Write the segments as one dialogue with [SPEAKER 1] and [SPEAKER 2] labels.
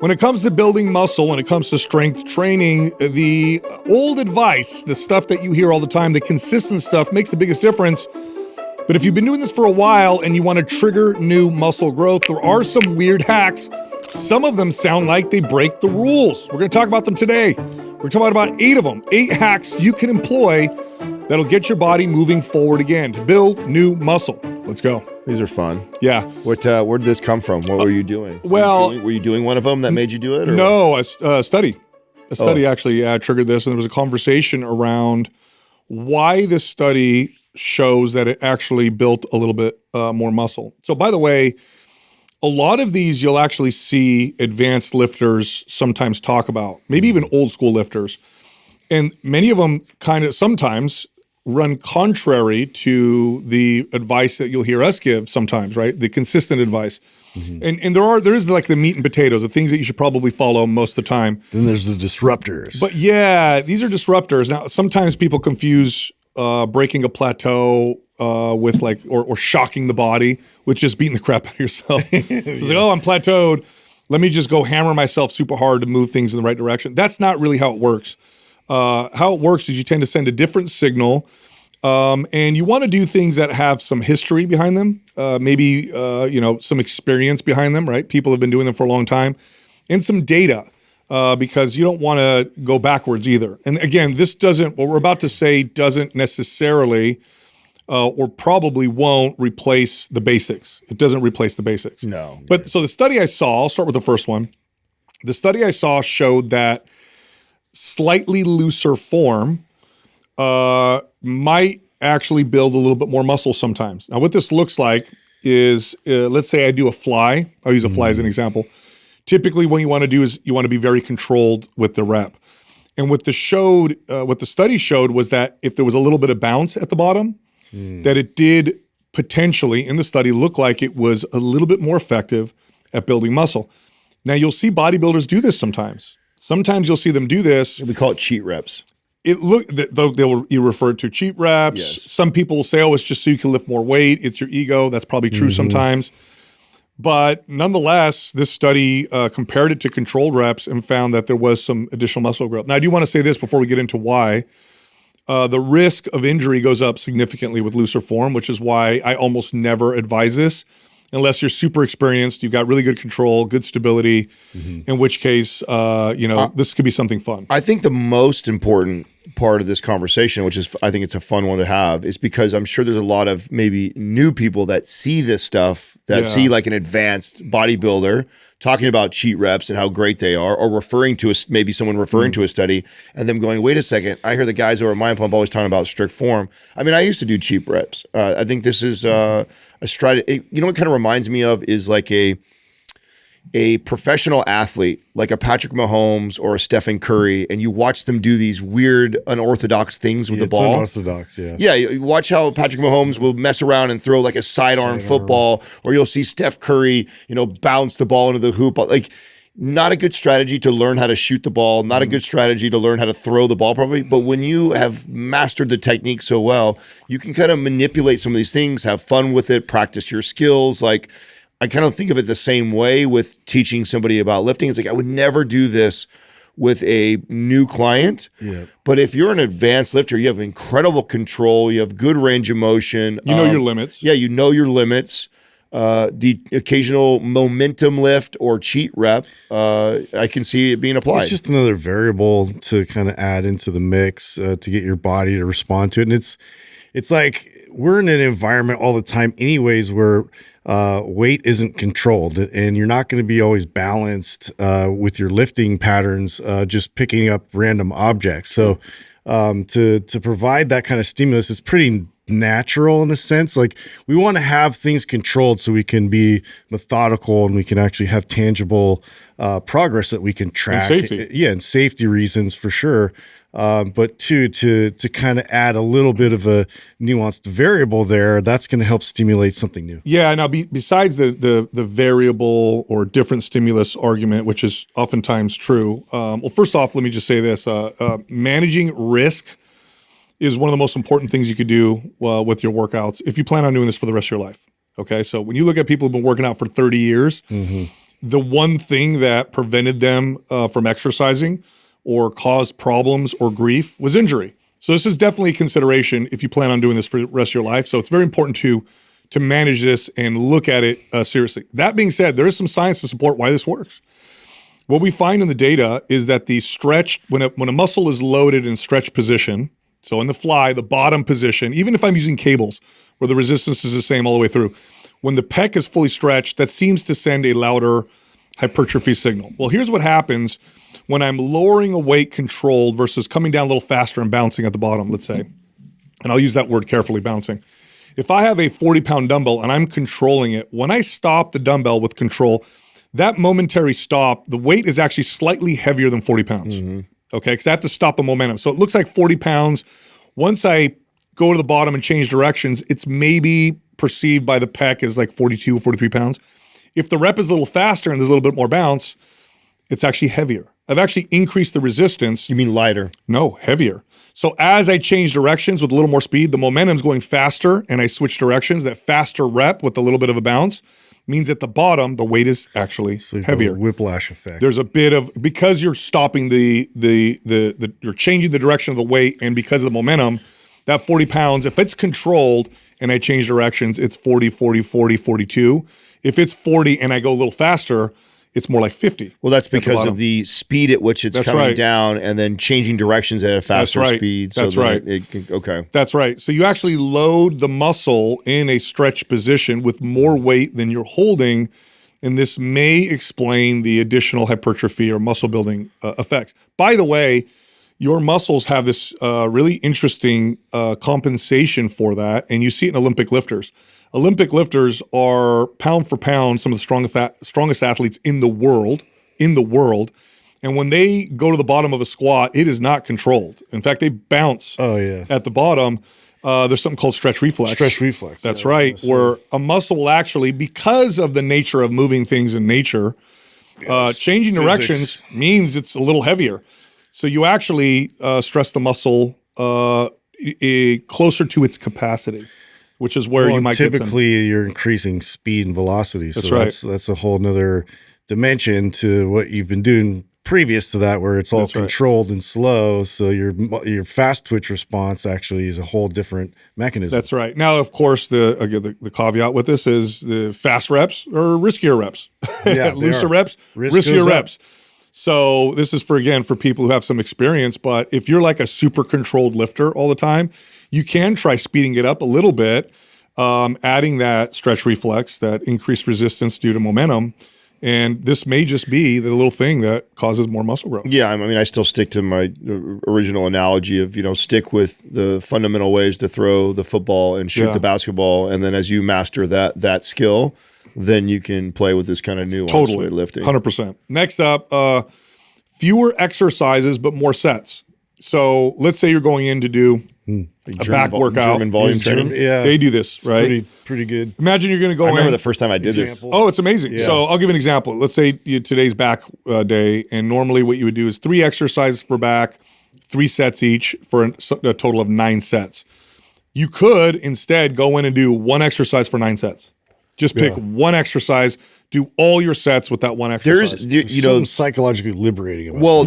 [SPEAKER 1] When it comes to building muscle, when it comes to strength training, the old advice, the stuff that you hear all the time, the consistent stuff makes the biggest difference. But if you've been doing this for a while and you want to trigger new muscle growth, there are some weird hacks. Some of them sound like they break the rules. We're going to talk about them today. We're talking about 8 of them, 8 hacks you can employ that'll get your body moving forward again to build new muscle. Let's go.
[SPEAKER 2] These are fun.
[SPEAKER 1] Yeah.
[SPEAKER 2] Where did this come from? What were you doing?
[SPEAKER 1] Well,
[SPEAKER 2] were you doing one of them that made you do it? Or?
[SPEAKER 1] No, a study. A study actually triggered this, and there was a conversation around why this study shows that it actually built a little bit more muscle. So by the way, a lot of these you'll actually see advanced lifters sometimes talk about, maybe even old school lifters. And many of them kind of sometimes run contrary to the advice that you'll hear us give sometimes, right? The consistent advice. Mm-hmm. And there is like the meat and potatoes, the things that you should probably follow most of the time.
[SPEAKER 3] Then there's the disruptors.
[SPEAKER 1] But yeah, these are disruptors. Now, sometimes people confuse breaking a plateau with like, or shocking the body with just beating the crap out of yourself. So it's like, oh, I'm plateaued. Let me just go hammer myself super hard to move things in the right direction. That's not really how it works. How it works is you tend to send a different signal, and you want to do things that have some history behind them, maybe some experience behind them, right? People have been doing them for a long time, and some data, because you don't want to go backwards either. And again, what we're about to say doesn't necessarily, or probably won't replace the basics. It doesn't replace the basics.
[SPEAKER 2] No.
[SPEAKER 1] But so the study I saw, I'll start with the first one. The study I saw showed that slightly looser form might actually build a little bit more muscle sometimes. Now, what this looks like is, let's say I do a fly. I'll use a fly as an example. Typically, what you want to do is you want to be very controlled with the rep. And what the study showed was that if there was a little bit of bounce at the bottom, that it did potentially, in the study, look like it was a little bit more effective at building muscle. Now, you'll see bodybuilders do this sometimes. Sometimes you'll see them do this.
[SPEAKER 2] We call it cheat reps.
[SPEAKER 1] You refer to cheat reps.
[SPEAKER 2] Yes.
[SPEAKER 1] Some people will say, oh, it's just so you can lift more weight. It's your ego. That's probably true sometimes. But nonetheless, this study compared it to controlled reps and found that there was some additional muscle growth. Now, I do want to say this before we get into why. The risk of injury goes up significantly with looser form, which is why I almost never advise this. Unless you're super experienced, you've got really good control, good stability, in which case, this could be something fun.
[SPEAKER 2] I think the most important part of this conversation, which is, I think it's a fun one to have, is because I'm sure there's a lot of maybe new people that see this stuff, that see like an advanced bodybuilder talking about cheat reps and how great they are, or maybe someone referring to a study and them going, wait a second, I hear the guys over at Mind Pump always talking about strict form. I mean, I used to do cheap reps. I think this is a strategy. You know what kind of reminds me of is like a professional athlete, like a Patrick Mahomes or a Stephen Curry, and you watch them do these weird, unorthodox things with the ball.
[SPEAKER 3] Unorthodox, yeah.
[SPEAKER 2] Yeah, you watch how Patrick Mahomes will mess around and throw like a sidearm football, or you'll see Steph Curry, bounce the ball into the hoop. Like, not a good strategy to learn how to shoot the ball, not a good strategy to learn how to throw the ball properly. But when you have mastered the technique so well, you can kind of manipulate some of these things, have fun with it, practice your skills. Like, I kind of think of it the same way with teaching somebody about lifting. It's like, I would never do this with a new client. Yeah. But if you're an advanced lifter, you have incredible control, you have good range of motion.
[SPEAKER 1] You know your limits.
[SPEAKER 2] Yeah, you know your limits. The occasional momentum lift or cheat rep, I can see it being applied.
[SPEAKER 3] It's just another variable to kind of add into the mix to get your body to respond to it. And it's like we're in an environment all the time anyways where weight isn't controlled, and you're not going to be always balanced with your lifting patterns, just picking up random objects. So to provide that kind of stimulus, it's pretty natural in a sense. Like, we want to have things controlled so we can be methodical and we can actually have tangible progress that we can track.
[SPEAKER 1] And safety.
[SPEAKER 3] Yeah, and safety reasons for sure. But to kind of add a little bit of a nuanced variable there, that's going to help stimulate something new.
[SPEAKER 1] Yeah. Now, besides the variable or different stimulus argument, which is oftentimes true. Well, first off, let me just say this: managing risk is one of the most important things you could do with your workouts if you plan on doing this for the rest of your life. Okay, so when you look at people who've been working out for 30 years. Mm-hmm. the one thing that prevented them from exercising or caused problems or grief was injury. So this is definitely a consideration if you plan on doing this for the rest of your life. So it's very important to manage this and look at it seriously. That being said, there is some science to support why this works. What we find in the data is that the stretch, when a muscle is loaded in stretch position, so in the fly, the bottom position, even if I'm using cables where the resistance is the same all the way through, when the pec is fully stretched, that seems to send a louder hypertrophy signal. Well, here's what happens when I'm lowering a weight controlled versus coming down a little faster and bouncing at the bottom, let's say. And I'll use that word carefully, bouncing. If I have a 40-pound dumbbell and I'm controlling it, when I stop the dumbbell with control, that momentary stop, the weight is actually slightly heavier than 40 pounds. Okay, because I have to stop the momentum. So it looks like 40 pounds. Once I go to the bottom and change directions, it's maybe perceived by the pec as like 42 or 43 pounds. If the rep is a little faster and there's a little bit more bounce, it's actually heavier. I've actually increased the resistance.
[SPEAKER 2] You mean lighter?
[SPEAKER 1] No, heavier. So as I change directions with a little more speed, the momentum's going faster and I switch directions. That faster rep with a little bit of a bounce means at the bottom, the weight is actually heavier.
[SPEAKER 3] Whiplash effect.
[SPEAKER 1] There's a bit of, because you're stopping you're changing the direction of the weight, and because of the momentum, that 40 pounds, if it's controlled and I change directions, it's 40, 40, 40, 42. If it's 40 and I go a little faster, it's more like 50.
[SPEAKER 2] Well, that's because of the speed at which it's coming down and then changing directions at a faster speed. So
[SPEAKER 1] That's right.
[SPEAKER 2] Okay.
[SPEAKER 1] That's right. So you actually load the muscle in a stretch position with more weight than you're holding, and this may explain the additional hypertrophy or muscle building effects. By the way, your muscles have this really interesting compensation for that, and you see it in Olympic lifters. Olympic lifters are pound for pound some of the strongest athletes in the world. And when they go to the bottom of a squat, it is not controlled. In fact, they bounce at the bottom. There's something called stretch reflex.
[SPEAKER 3] Stretch reflex.
[SPEAKER 1] That's right, where a muscle will actually, because of the nature of moving things in nature, changing directions means it's a little heavier. So you actually stress the muscle closer to its capacity, which is where you might
[SPEAKER 3] typically you're increasing speed and velocity. So that's a whole nother dimension to what you've been doing previous to that, where it's all controlled and slow. So your fast twitch response actually is a whole different mechanism.
[SPEAKER 1] That's right. Now, of course, the caveat with this is the fast reps are riskier reps.
[SPEAKER 3] Yeah,
[SPEAKER 1] looser reps, riskier reps. So this is for people who have some experience. But if you're like a super controlled lifter all the time, you can try speeding it up a little bit, adding that stretch reflex, that increased resistance due to momentum. And this may just be the little thing that causes more muscle growth.
[SPEAKER 2] Yeah, I mean, I still stick to my original analogy of, stick with the fundamental ways to throw the football and shoot the basketball. And then as you master that skill, then you can play with this kind of nuance with lifting.
[SPEAKER 1] 100%. Next up, fewer exercises, but more sets. So let's say you're going in to do a back workout.
[SPEAKER 2] German volume training.
[SPEAKER 3] Yeah,
[SPEAKER 1] they do this, right?
[SPEAKER 3] Pretty good.
[SPEAKER 1] Imagine you're going to go in.
[SPEAKER 2] I remember the first time I did this.
[SPEAKER 1] Oh, it's amazing. Yeah. So I'll give you an example. Let's say today's back day, and normally what you would do is 3 exercises for back, 3 sets each for a total of 9 sets. You could instead go in and do 1 exercise for 9 sets. Just pick 1 exercise, do all your sets with that 1 exercise.
[SPEAKER 3] There's something psychologically liberating about it.
[SPEAKER 2] Well,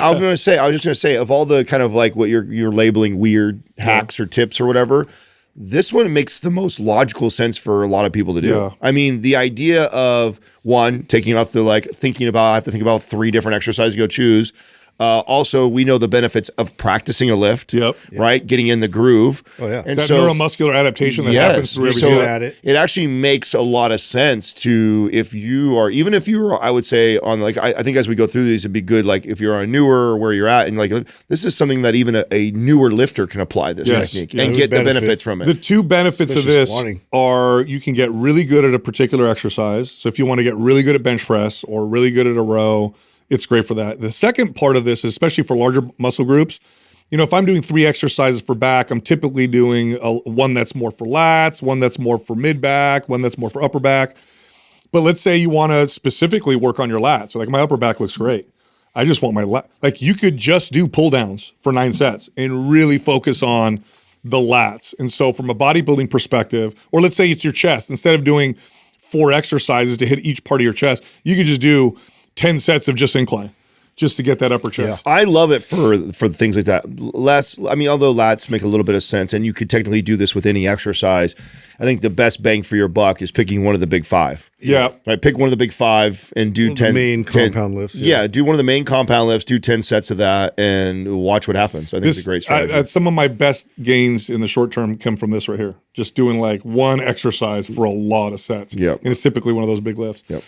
[SPEAKER 2] I was just gonna say, of all the kind of like what you're labeling weird hacks or tips or whatever, this one makes the most logical sense for a lot of people to do.
[SPEAKER 1] Yeah.
[SPEAKER 2] I mean, the idea of taking off the thinking about, I have to think about 3 different exercises to go choose. Also, we know the benefits of practicing a lift, right? Getting in the groove.
[SPEAKER 3] Oh, yeah.
[SPEAKER 2] And
[SPEAKER 1] that neuromuscular adaptation that happens through every set.
[SPEAKER 2] It actually makes a lot of sense to, even if you're, I would say on I think as we go through these, it'd be good, if you're on newer or where you're at, and this is something that even a newer lifter can apply this technique and get the benefits from it.
[SPEAKER 1] The 2 benefits of this are you can get really good at a particular exercise. So if you want to get really good at bench press or really good at a row, it's great for that. The second part of this, especially for larger muscle groups, if I'm doing 3 exercises for back, I'm typically doing one that's more for lats, one that's more for mid back, one that's more for upper back. But let's say you want to specifically work on your lats. So my upper back looks great. I just want my lat. You could just do pull downs for 9 sets and really focus on the lats. And so from a bodybuilding perspective, or let's say it's your chest, instead of doing 4 exercises to hit each part of your chest. You could just do 10 sets of just incline, just to get that upper chest.
[SPEAKER 2] I love it for things like that. Although lats make a little bit of sense, and you could technically do this with any exercise, I think the best bang for your buck is picking one of the big 5.
[SPEAKER 1] Yeah.
[SPEAKER 2] Right, pick one of the big 5 and do 10
[SPEAKER 3] main compound lifts.
[SPEAKER 2] Yeah, do one of the main compound lifts, do 10 sets of that, and watch what happens. I think it's a great strategy.
[SPEAKER 1] Some of my best gains in the short term come from this right here. Just doing like one exercise for a lot of sets.
[SPEAKER 2] Yep.
[SPEAKER 1] And it's typically one of those big lifts.
[SPEAKER 2] Yep.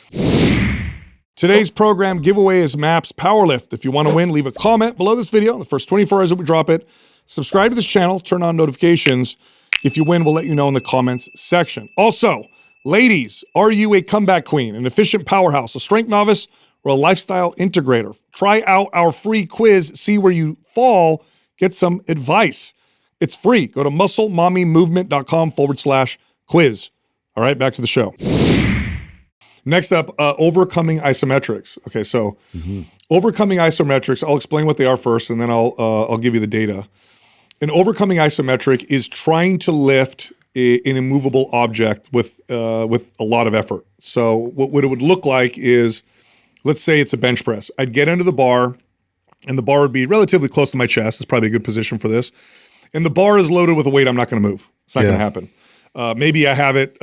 [SPEAKER 1] Today's program giveaway is MAPS Powerlift. If you want to win, leave a comment below this video in the first 24 hours that we drop it. Subscribe to this channel, turn on notifications. If you win, we'll let you know in the comments section. Also, ladies, are you a comeback queen, an efficient powerhouse, a strength novice, or a lifestyle integrator? Try out our free quiz, see where you fall, get some advice. It's free. Go to musclemommymovement.com/quiz. All right, back to the show. Next up, overcoming isometrics. Okay, so overcoming isometrics, I'll explain what they are first, and then I'll give you the data. An overcoming isometric is trying to lift an immovable object with a lot of effort. So what it would look like is, let's say it's a bench press. I'd get under the bar, and the bar would be relatively close to my chest. It's probably a good position for this. And the bar is loaded with a weight I'm not going to move. It's not going to happen. Maybe I have it,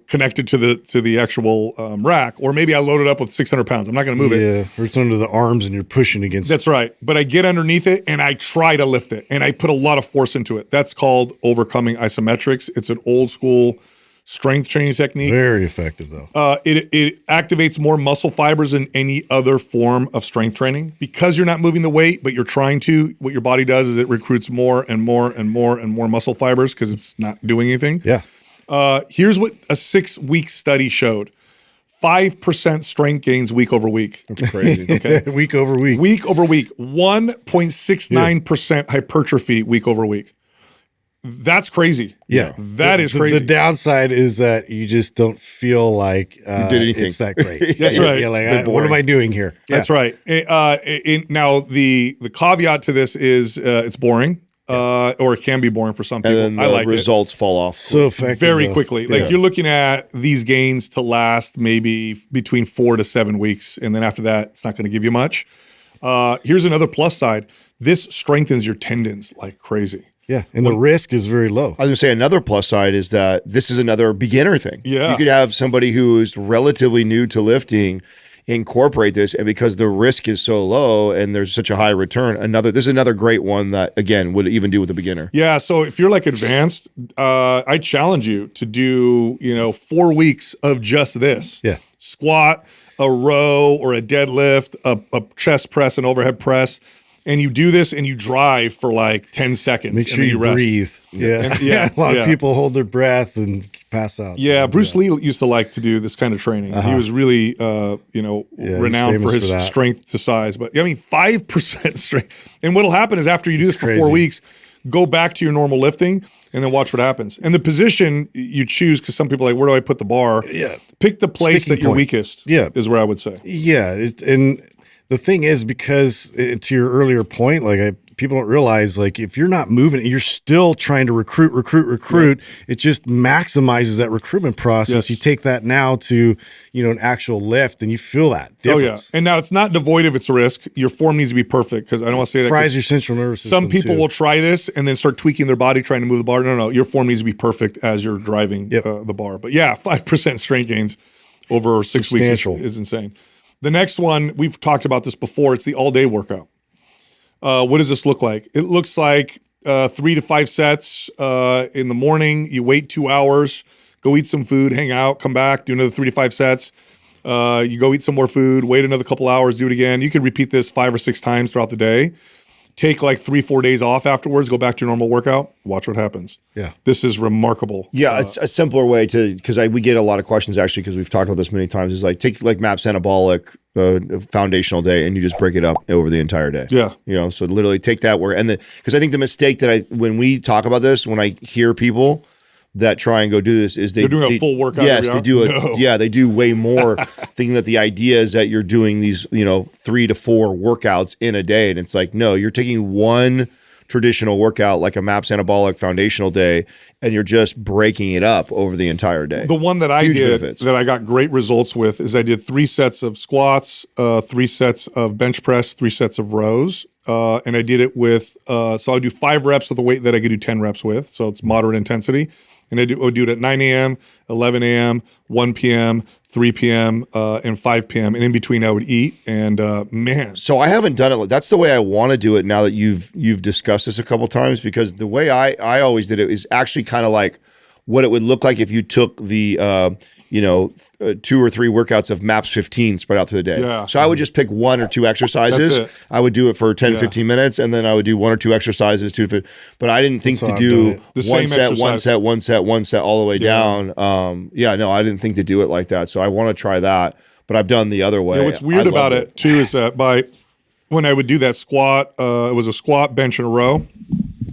[SPEAKER 1] connected to the actual rack, or maybe I load it up with 600 pounds. I'm not going to move it.
[SPEAKER 3] Yeah, or it's under the arms and you're pushing against.
[SPEAKER 1] That's right. But I get underneath it and I try to lift it, and I put a lot of force into it. That's called overcoming isometrics. It's an old school strength training technique.
[SPEAKER 3] Very effective though.
[SPEAKER 1] It activates more muscle fibers than any other form of strength training. Because you're not moving the weight, but you're trying to, what your body does is it recruits more and more and more and more muscle fibers because it's not doing anything.
[SPEAKER 3] Yeah.
[SPEAKER 1] Here's what a 6-week study showed. 5% strength gains week over week.
[SPEAKER 2] That's crazy.
[SPEAKER 1] Okay.
[SPEAKER 3] Week over week.
[SPEAKER 1] Week over week. 1.69% hypertrophy week over week. That's crazy.
[SPEAKER 3] Yeah.
[SPEAKER 1] That is crazy.
[SPEAKER 3] The downside is that you just don't feel like
[SPEAKER 2] you did anything.
[SPEAKER 3] it's that great.
[SPEAKER 1] That's right.
[SPEAKER 3] Yeah, like, what am I doing here?
[SPEAKER 1] That's right. Now, the caveat to this is it's boring, or it can be boring for some people.
[SPEAKER 2] And then
[SPEAKER 1] I like
[SPEAKER 2] results fall off.
[SPEAKER 3] So effective.
[SPEAKER 1] very
[SPEAKER 3] though.
[SPEAKER 1] quickly. Like you're looking at these gains to last maybe between 4 to 7 weeks. And then after that, it's not going to give you much. Here's another plus side. This strengthens your tendons like crazy.
[SPEAKER 3] Yeah, and the risk is very low.
[SPEAKER 2] I was going to say another plus side is that this is another beginner thing.
[SPEAKER 1] Yeah.
[SPEAKER 2] You could have somebody who is relatively new to lifting incorporate this, and because the risk is so low and there's such a high return, this is another great one that, again, would even do with a beginner.
[SPEAKER 1] Yeah, so if you're like advanced, I challenge you to do, 4 weeks of just this.
[SPEAKER 3] Yeah.
[SPEAKER 1] Squat, a row or a deadlift, a chest press, an overhead press. And you do this and you drive for like 10 seconds.
[SPEAKER 3] Make sure you
[SPEAKER 1] rest.
[SPEAKER 3] breathe. Yeah.
[SPEAKER 1] Yeah.
[SPEAKER 3] A lot of people hold their breath and pass out.
[SPEAKER 1] Yeah. Bruce Lee used to like to do this kind of training. He was really, renowned for his strength to size. But 5% strength. And what'll happen is after you do this for 4 weeks, go back to your normal lifting and then watch what happens. And the position you choose, because some people are like, where do I put the bar?
[SPEAKER 3] Yeah.
[SPEAKER 1] Pick the place
[SPEAKER 3] Sticking
[SPEAKER 1] that you're
[SPEAKER 3] point.
[SPEAKER 1] weakest.
[SPEAKER 3] Yeah.
[SPEAKER 1] Is where I would say.
[SPEAKER 3] Yeah. And the thing is, because to your earlier point, people don't realize, like, if you're not moving, you're still trying to recruit. Yeah. It just maximizes that recruitment process.
[SPEAKER 1] Yes.
[SPEAKER 3] You take that now to, an actual lift, and you feel that difference.
[SPEAKER 1] Oh, yeah. And now it's not devoid of its risk. Your form needs to be perfect, because I don't want to say that.
[SPEAKER 3] Fries your central nervous system.
[SPEAKER 1] Some people will try this and then start tweaking their body trying to move the bar. No. Your form needs to be perfect as you're driving the bar. But yeah, 5% strength gains over 6 weeks is insane. The next one, we've talked about this before. It's the all-day workout. What does this look like? It looks like 3 to 5 sets in the morning. You wait 2 hours, go eat some food, hang out, come back, do another 3 to 5 sets. You go eat some more food, wait another couple hours, do it again. You can repeat this 5 or 6 times throughout the day. Take like 3-4 days off afterwards, go back to your normal workout, watch what happens.
[SPEAKER 3] Yeah.
[SPEAKER 1] This is remarkable.
[SPEAKER 2] Yeah, it's a simpler way to, because we get a lot of questions actually, because we've talked about this many times, is like take like MAPS Anabolic foundational day and you just break it up over the entire day.
[SPEAKER 1] Yeah.
[SPEAKER 2] So literally take that because I think the mistake that when we talk about this, when I hear people that try and go do this is they're
[SPEAKER 1] doing a full workout.
[SPEAKER 2] Yes, they do it. No. Yeah, they do way more, thinking that the idea is that you're doing these 3 to 4 workouts in a day, and it's like, no, you're taking one traditional workout like a MAPS anabolic foundational day, and you're just breaking it up over the entire day.
[SPEAKER 1] The one that I
[SPEAKER 2] Huge
[SPEAKER 1] did
[SPEAKER 2] benefits.
[SPEAKER 1] that I got great results with is I did 3 sets of squats, 3 sets of bench press, 3 sets of rows. And I did it with, so I would do 5 reps with a weight that I could do 10 reps with. So it's moderate intensity. And I would do it at 9 a.m., 11 a.m., 1 p.m., 3 p.m., and 5 p.m. And in between I would eat. And man.
[SPEAKER 2] So I haven't done it. That's the way I want to do it now that you've discussed this a couple times, because the way I always did it is actually kind of like what it would look like if you took the 2 or 3 workouts of MAPS 15 spread out through the day.
[SPEAKER 1] Yeah.
[SPEAKER 2] So I would just pick 1 or 2 exercises.
[SPEAKER 1] That's it.
[SPEAKER 2] I would do it for 10, 15 minutes, and then I would do 1 or 2 exercises. But I didn't think to do one set all the way down. I didn't think to do it like that. So I want to try that, but I've done the other way.
[SPEAKER 1] Yeah, what's weird about it too is that when I would do that squat, it was a squat, bench, and a row.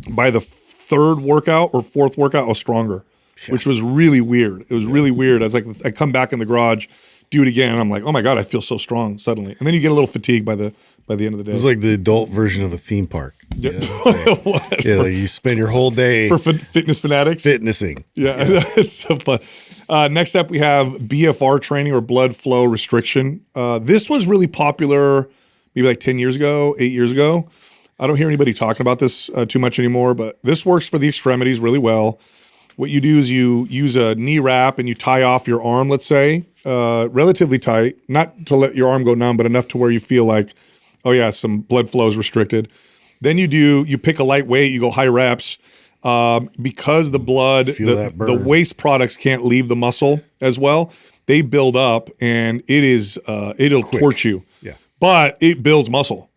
[SPEAKER 1] By the 3rd workout or 4th workout, I was stronger. Which was really weird. It was really weird. I was like, I come back in the garage, do it again, and I'm like, oh my God, I feel so strong suddenly. And then you get a little fatigued by the end of the day.
[SPEAKER 3] It's like the adult version of a theme park.
[SPEAKER 1] Yeah,
[SPEAKER 3] like you spend your whole day
[SPEAKER 1] for fitness fanatics.
[SPEAKER 3] Fitnessing.
[SPEAKER 1] Yeah, it's so fun. Next up, we have BFR training, or blood flow restriction. This was really popular maybe like 10 years ago, 8 years ago. I don't hear anybody talking about this too much anymore, but this works for the extremities really well. What you do is you use a knee wrap and you tie off your arm, let's say, relatively tight, not to let your arm go numb, but enough to where you feel like, oh yeah, some blood flow is restricted. Then you pick a light weight, you go high reps, because the blood, the waste products can't leave the muscle as well. They build up, and it'll torch you.
[SPEAKER 3] Yeah,
[SPEAKER 1] but it builds muscle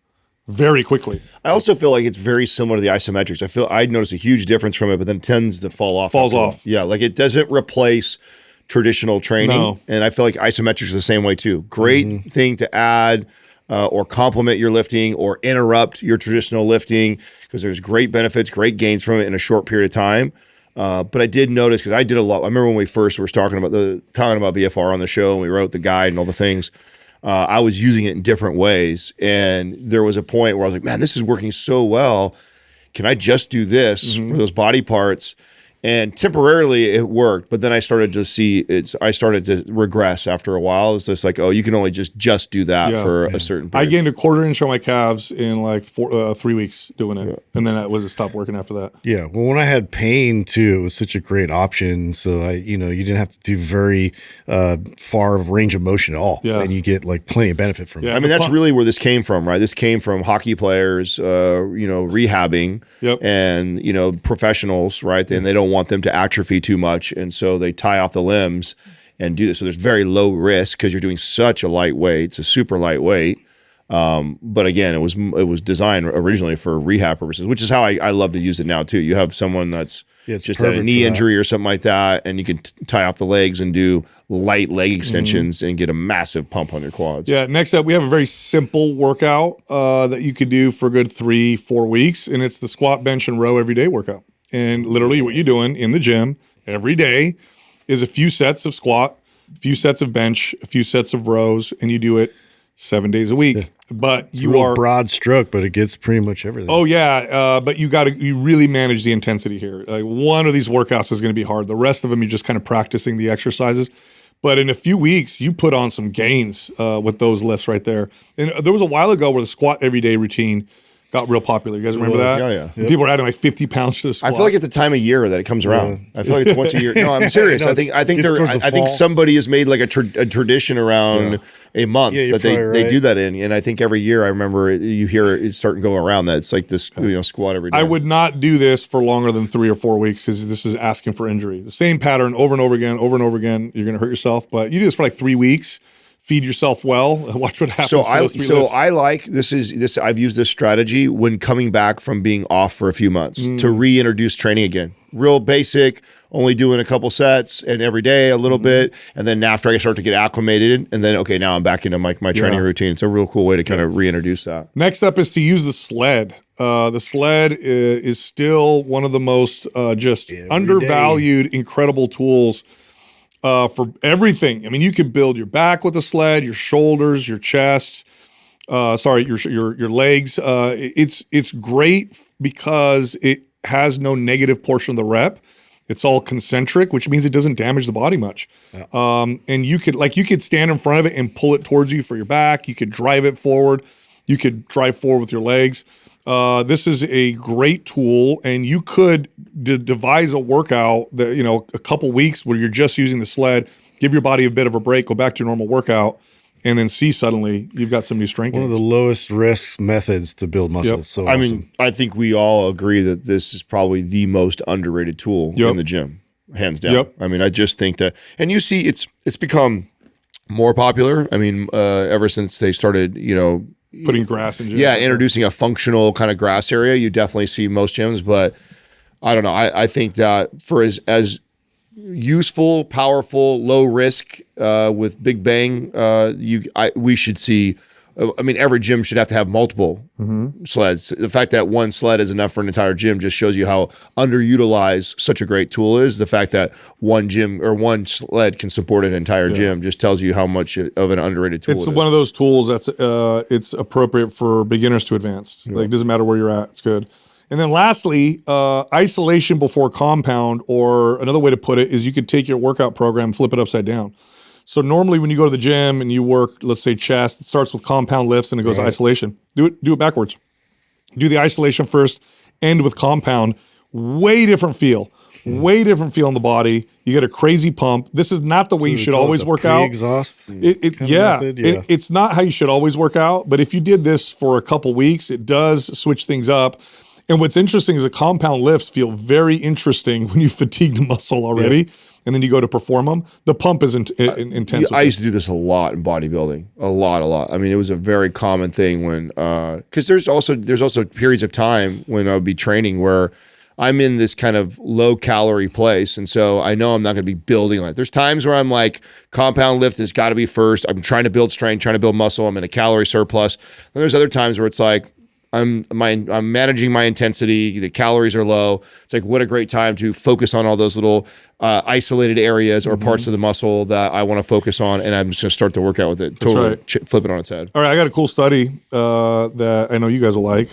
[SPEAKER 1] very quickly.
[SPEAKER 2] I also feel like it's very similar to the isometrics. I'd notice a huge difference from it, but then it tends to fall off.
[SPEAKER 1] Falls off.
[SPEAKER 2] Yeah, like it doesn't replace traditional training.
[SPEAKER 1] No.
[SPEAKER 2] And I feel like isometrics are the same way too. Great thing to add or complement your lifting or interrupt your traditional lifting, because there's great benefits, great gains from it in a short period of time. But I did notice, because I did a lot. I remember when we first were talking about BFR on the show, and we wrote the guide and all the things. I was using it in different ways, and there was a point where I was like, man, this is working so well. Can I just do this for those body parts? And temporarily it worked, but then I started to regress after a while. It's just like, oh, you can only just do that for a certain period.
[SPEAKER 1] I gained a 1/4 inch on my calves in like 3 weeks doing it. And then it stopped working after that.
[SPEAKER 3] Yeah. Well, when I had pain too, it was such a great option. So you didn't have to do very far of range of motion at all. Yeah. And you get like plenty of benefit from it.
[SPEAKER 2] I mean, that's really where this came from, right? This came from hockey players, rehabbing and, professionals, right? And they don't want them to atrophy too much, and so they tie off the limbs and do this. So there's very low risk because you're doing such a lightweight. It's a super lightweight. But again, it was designed originally for rehab purposes, which is how I love to use it now too. You have someone that's just had a knee injury or something like that, and you can tie off the legs and do light leg extensions and get a massive pump on your quads.
[SPEAKER 1] Yeah. Next up, we have a very simple workout that you could do for a good 3-4 weeks, and it's the squat, bench, and row everyday workout. And literally what you're doing in the gym every day is a few sets of squat, a few sets of bench, a few sets of rows, and you do it 7 days a week. Yeah. But it's you are
[SPEAKER 3] broad stroke, but it gets pretty much everything.
[SPEAKER 1] Oh yeah, but you really manage the intensity here. Like, one of these workouts is going to be hard. The rest of them, you're just kind of practicing the exercises. But in a few weeks, you put on some gains with those lifts right there. And there was a while ago where the squat everyday routine got real popular. You guys remember that?
[SPEAKER 2] Yeah.
[SPEAKER 1] Yep. People were adding like 50 pounds to the squat.
[SPEAKER 2] I feel like it's the time of year that it comes around. I feel like it's once a year. No, I'm serious. I think somebody has made like a tradition around a month that they do that in. And I think every year I remember you hear it starting to go around that it's like this squat every day.
[SPEAKER 1] I would not do this for longer than 3 or 4 weeks, because this is asking for injury. The same pattern over and over again, you're going to hurt yourself. But you do this for like 3 weeks. Feed yourself well. Watch what happens.
[SPEAKER 2] I like this. I've used this strategy when coming back from being off for a few months to reintroduce training again. Real basic, only doing a couple sets and every day a little bit, and then after I start to get acclimated, and then now I'm back into my training routine. It's a real cool way to kind of reintroduce that.
[SPEAKER 1] Next up is to use the sled. The sled is still one of the most undervalued, incredible tools. For everything. I mean, you could build your back with a sled, your shoulders, your chest. your legs. It's great because it has no negative portion of the rep. It's all concentric, which means it doesn't damage the body much. Yeah. And you could stand in front of it and pull it towards you for your back. You could drive it forward. You could drive forward with your legs. This is a great tool, and you could devise a workout that, a couple weeks where you're just using the sled, give your body a bit of a break, go back to your normal workout, and then see suddenly you've got some new strength gains.
[SPEAKER 3] One of the lowest risk methods to build muscle.
[SPEAKER 1] Yep.
[SPEAKER 3] So
[SPEAKER 2] I mean, I think we all agree that this is probably the most underrated tool in the gym, hands down.
[SPEAKER 1] Yep.
[SPEAKER 2] I mean, I just think that, and you see, it's become more popular. I mean, ever since they started,
[SPEAKER 1] putting grass in gyms.
[SPEAKER 2] Yeah, introducing a functional kind of grass area, you definitely see most gyms. But I don't know. I think that for as useful, powerful, low risk with big bang, we should see. I mean, every gym should have to have multiple sleds. The fact that one sled is enough for an entire gym just shows you how underutilized such a great tool is. The fact that one gym or one sled can support an entire gym just tells you how much of an underrated tool
[SPEAKER 1] It's
[SPEAKER 2] it is.
[SPEAKER 1] one of those tools that's it's appropriate for beginners to advanced. Like, it doesn't matter where you're at. It's good. And then lastly, isolation before compound, or another way to put it is you could take your workout program, flip it upside down. So normally when you go to the gym and you work, let's say chest, it starts with compound lifts and it goes to isolation. Do it backwards. Do the isolation first, end with compound. Way different feel. Way different feel in the body. You get a crazy pump. This is not the way you should always work out.
[SPEAKER 3] Exhaust.
[SPEAKER 1] It's not how you should always work out. But if you did this for a couple weeks, it does switch things up. And what's interesting is the compound lifts feel very interesting when you fatigued a muscle already. And then you go to perform them. The pump is intense.
[SPEAKER 2] I used to do this a lot in bodybuilding, a lot. I mean, it was a very common thing when, because there's also periods of time when I would be training where I'm in this kind of low calorie place, and so I know I'm not going to be building like. There's times where I'm like, compound lift has got to be first. I'm trying to build strength, trying to build muscle. I'm in a calorie surplus. And there's other times where it's like, I'm managing my intensity. The calories are low. It's like, what a great time to focus on all those little isolated areas or parts of the muscle that I want to focus on, and I'm just going to start the workout with it. Totally flip it on its head.
[SPEAKER 1] All right, I got a cool study that I know you guys will like.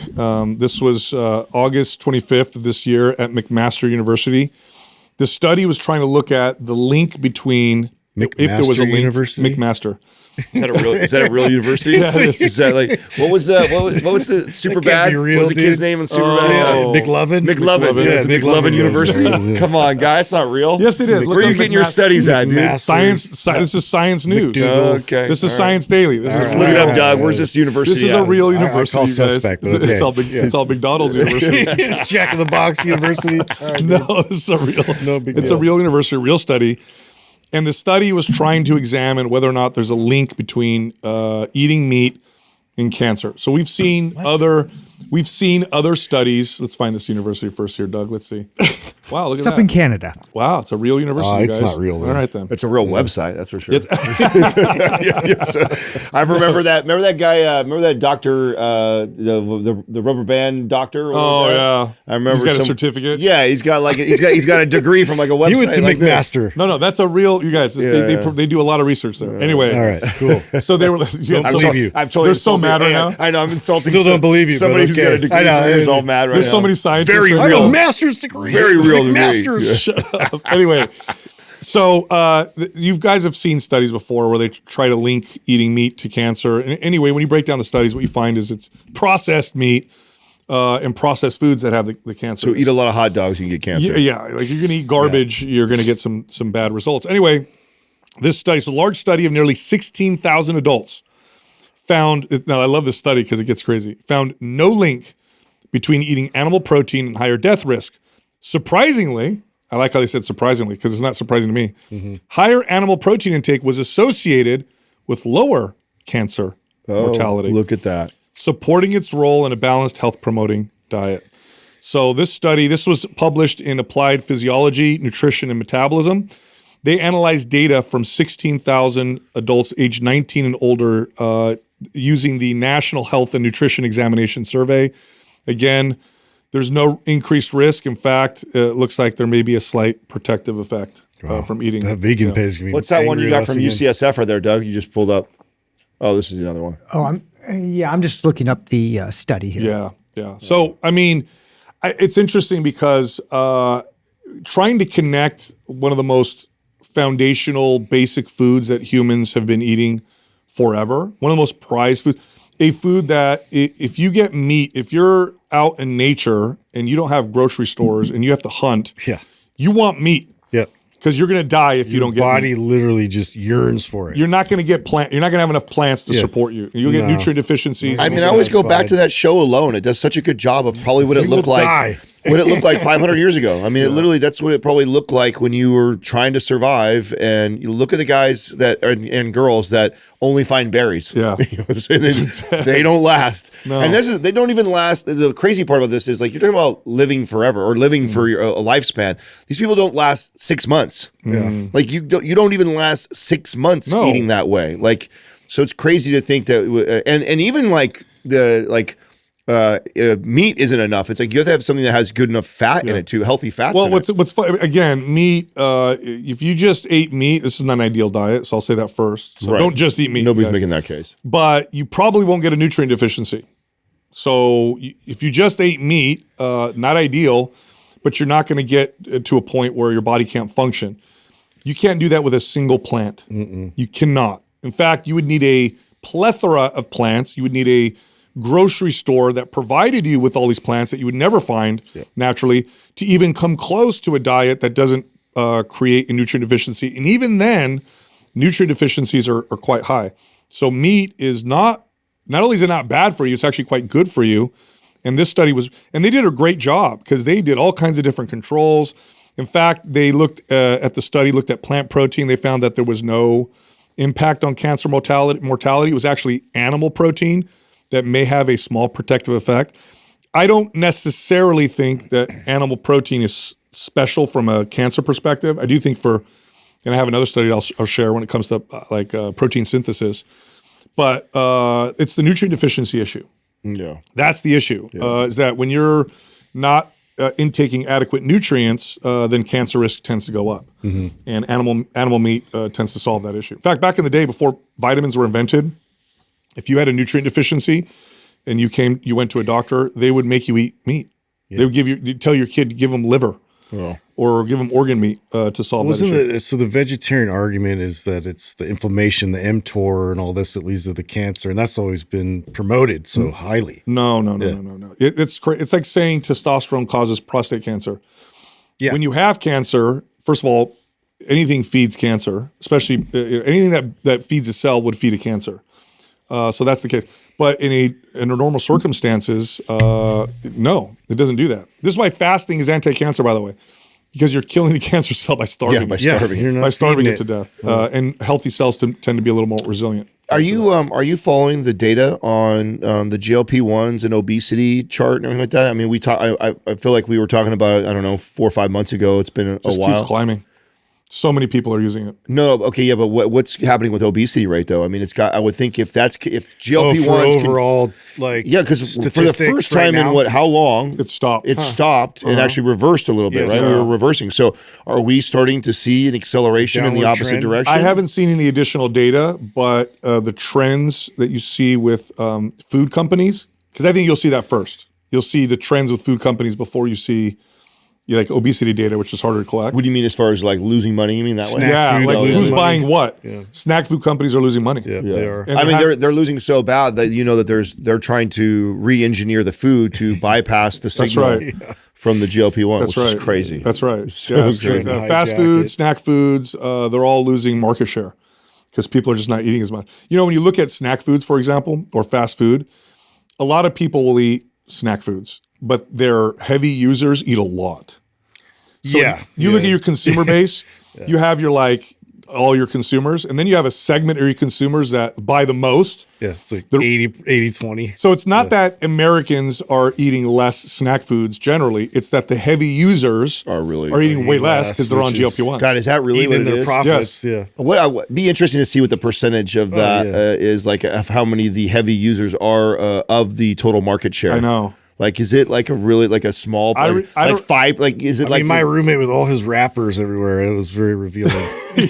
[SPEAKER 1] This was August 25th of this year at McMaster University. The study was trying to look at the link between if there was a link.
[SPEAKER 3] University?
[SPEAKER 1] McMaster.
[SPEAKER 2] Is that a real university? Is that like what was the super bad?
[SPEAKER 3] Real,
[SPEAKER 2] what was the kid's name in super bad?
[SPEAKER 3] McLovin.
[SPEAKER 2] Yeah, McLovin University. Come on, guy, it's not real.
[SPEAKER 1] Yes, it is.
[SPEAKER 2] Where are you getting your studies at, dude?
[SPEAKER 1] Science. This is Science News.
[SPEAKER 2] Okay.
[SPEAKER 1] This is Science Daily.
[SPEAKER 2] Let's look it up, Doug. Where's this university?
[SPEAKER 1] This is a real university.
[SPEAKER 3] I call
[SPEAKER 1] you guys.
[SPEAKER 3] suspect, but
[SPEAKER 1] It's all McDonald's University.
[SPEAKER 3] Jack in the Box University.
[SPEAKER 1] No, this is a real. It's a real university, real study. And the study was trying to examine whether or not there's a link between eating meat and cancer. So we've seen other studies. Let's find this university first here, Doug. Let's see. Wow, look at that.
[SPEAKER 4] It's up in Canada.
[SPEAKER 1] Wow, it's a real university,
[SPEAKER 3] it's
[SPEAKER 1] guys.
[SPEAKER 3] not real, then.
[SPEAKER 1] All right, then.
[SPEAKER 2] It's a real website, that's for sure. I remember that. Remember that guy? Remember that doctor? The rubber band doctor?
[SPEAKER 1] Yeah.
[SPEAKER 2] I remember.
[SPEAKER 1] He's got a certificate.
[SPEAKER 2] Yeah, he's got a degree from like a website.
[SPEAKER 3] He went to
[SPEAKER 2] like
[SPEAKER 3] McMaster.
[SPEAKER 1] No, that's a real. You guys, they do a lot of research there. Anyway,
[SPEAKER 3] All right, cool.
[SPEAKER 1] so they were.
[SPEAKER 3] Don't believe you.
[SPEAKER 2] I'm totally
[SPEAKER 1] They're so mad right now.
[SPEAKER 2] I know. I'm insulting.
[SPEAKER 3] Still don't believe you,
[SPEAKER 2] Somebody
[SPEAKER 3] but
[SPEAKER 2] who's
[SPEAKER 3] okay.
[SPEAKER 2] got a degree.
[SPEAKER 3] I know.
[SPEAKER 2] Is all mad right now.
[SPEAKER 1] There's so many scientists.
[SPEAKER 2] Very
[SPEAKER 1] that-
[SPEAKER 3] I got
[SPEAKER 2] real.
[SPEAKER 3] a master's degree.
[SPEAKER 2] Very real degree.
[SPEAKER 3] Masters.
[SPEAKER 1] Shut up. Anyway, so you guys have seen studies before where they try to link eating meat to cancer. And anyway, when you break down the studies, what you find is it's processed meat and processed foods that have the cancer.
[SPEAKER 2] So eat a lot of hot dogs, you can get cancer.
[SPEAKER 1] Yeah, like you're going to eat garbage, you're going to get some bad results. Anyway, this study, so a large study of nearly 16,000 adults found, now I love this study because it gets crazy, found no link between eating animal protein and higher death risk. Surprisingly, I like how they said surprisingly because it's not surprising to me, higher animal protein intake was associated with lower cancer mortality.
[SPEAKER 2] Look at that.
[SPEAKER 1] Supporting its role in a balanced health promoting diet. So this study, this was published in Applied Physiology, Nutrition and Metabolism. They analyzed data from 16,000 adults aged 19 and older using the National Health and Nutrition Examination Survey. Again, there's no increased risk. In fact, it looks like there may be a slight protective effect from eating.
[SPEAKER 3] That vegan pay is going to be
[SPEAKER 2] What's that one you
[SPEAKER 3] angry
[SPEAKER 2] got
[SPEAKER 3] at
[SPEAKER 2] from
[SPEAKER 3] us again.
[SPEAKER 2] UCSF right there, Doug? You just pulled up. Oh, this is another one.
[SPEAKER 4] Oh, Yeah, I'm just looking up the study here.
[SPEAKER 1] Yeah, yeah. So, I mean, it's interesting because trying to connect one of the most foundational basic foods that humans have been eating forever, one of the most prized foods, a food that if you get meat, if you're out in nature and you don't have grocery stores and you have to hunt, you want meat.
[SPEAKER 3] Yeah.
[SPEAKER 1] Because you're going to die if you don't get
[SPEAKER 3] body
[SPEAKER 1] meat.
[SPEAKER 3] Literally just yearns for it.
[SPEAKER 1] You're not going to get You're not going to have enough plants to support you. You'll get nutrient deficiencies.
[SPEAKER 2] I mean, I always go back to that show alone. It does such a good job of probably what it looked like. What it looked like 500 years ago. I mean, it literally, that's what it probably looked like when you were trying to survive. And you look at the guys that and girls that only find berries.
[SPEAKER 1] Yeah.
[SPEAKER 2] They don't last.
[SPEAKER 1] No.
[SPEAKER 2] And they don't even last. The crazy part about this is like, you're talking about living forever or living for a lifespan. These people don't last 6 months.
[SPEAKER 3] Yeah.
[SPEAKER 2] Like you don't even last 6 months eating that way. Like, so it's crazy to think that, and even like meat isn't enough. It's like you have to have something that has good enough fat in it too, healthy fats.
[SPEAKER 1] Well,
[SPEAKER 2] in
[SPEAKER 1] what's fun, again, meat. If you just ate meat, this is not an ideal diet, so I'll say that first. So don't just eat meat.
[SPEAKER 2] Nobody's making that case.
[SPEAKER 1] But you probably won't get a nutrient deficiency. So if you just ate meat, not ideal, but you're not going to get to a point where your body can't function. You can't do that with a single plant. You cannot. In fact, you would need a plethora of plants. You would need a grocery store that provided you with all these plants that you would never find naturally to even come close to a diet that doesn't create a nutrient deficiency. And even then, nutrient deficiencies are quite high. So meat is not only is it not bad for you, it's actually quite good for you. And this study and they did a great job because they did all kinds of different controls. In fact, they looked at plant protein. They found that there was no impact on cancer mortality. It was actually animal protein that may have a small protective effect. I don't necessarily think that animal protein is special from a cancer perspective. I do think and I have another study I'll share when it comes to protein synthesis, but it's the nutrient deficiency issue.
[SPEAKER 2] Yeah.
[SPEAKER 1] That's the issue, is that when you're not intaking adequate nutrients, then cancer risk tends to go up. And animal meat tends to solve that issue. In fact, back in the day before vitamins were invented, if you had a nutrient deficiency and you went to a doctor, they would make you eat meat. They would you'd tell your kid to give them liver or give them organ meat to solve that issue.
[SPEAKER 3] So the vegetarian argument is that it's the inflammation, the mTOR and all this that leads to the cancer. And that's always been promoted so highly.
[SPEAKER 1] No. It's like saying testosterone causes prostate cancer. Yeah. When you have cancer, first of all, anything feeds cancer, especially anything that feeds a cell would feed a cancer. So that's the case. But in normal circumstances, no, it doesn't do that. This is why fasting is anti-cancer, by the way, because you're killing the cancer cell by starving.
[SPEAKER 2] By
[SPEAKER 1] starving it to death. And healthy cells tend to be a little more resilient.
[SPEAKER 2] Are you following the data on the GLP-1s and obesity chart and everything like that? I mean, I feel like we were talking about it, I don't know, 4 or 5 months ago. It's been a while.
[SPEAKER 1] Just keeps climbing. So many people are using it.
[SPEAKER 2] No, okay, yeah, but what's happening with obesity rate though? I mean, I would think if GLP-1s
[SPEAKER 3] overall
[SPEAKER 2] because for the first time in how long
[SPEAKER 1] it stopped.
[SPEAKER 2] It stopped and actually reversed a little bit, right? We were reversing. So are we starting to see an acceleration in the opposite direction?
[SPEAKER 1] I haven't seen any additional data, but the trends that you see with food companies, because I think you'll see that first. You'll see the trends with food companies before you see like obesity data, which is harder to collect.
[SPEAKER 2] What do you mean as far as like losing money? You mean that way?
[SPEAKER 1] Yeah, like who's buying what? Yeah. Snack food companies are losing money.
[SPEAKER 3] Yeah, they are.
[SPEAKER 2] I mean, they're losing so bad that that they're trying to re-engineer the food to bypass the signal from the GLP-1, which is crazy.
[SPEAKER 1] That's right.
[SPEAKER 2] So
[SPEAKER 1] fast food, snack foods, they're all losing market share because people are just not eating as much. When you look at snack foods, for example, or fast food, a lot of people will eat snack foods, but their heavy users eat a lot. So you look at your consumer base, you have all your consumers, and then you have a segment of your consumers that buy the most.
[SPEAKER 3] Yeah, it's like 80-20.
[SPEAKER 1] So it's not that Americans are eating less snack foods generally. It's that the heavy users are eating way less because they're on GLP-1s.
[SPEAKER 2] God, is that really what it is?
[SPEAKER 3] Profits,
[SPEAKER 1] yes.
[SPEAKER 2] What be interesting to see what the percentage of that is, like of how many the heavy users are of the total market share.
[SPEAKER 1] I know.
[SPEAKER 2] Like, is it like a really like a small,
[SPEAKER 1] I
[SPEAKER 2] like
[SPEAKER 1] don't-
[SPEAKER 2] five? Like, is it
[SPEAKER 3] I
[SPEAKER 2] like
[SPEAKER 3] mean, my roommate with all his wrappers everywhere, it was very revealing.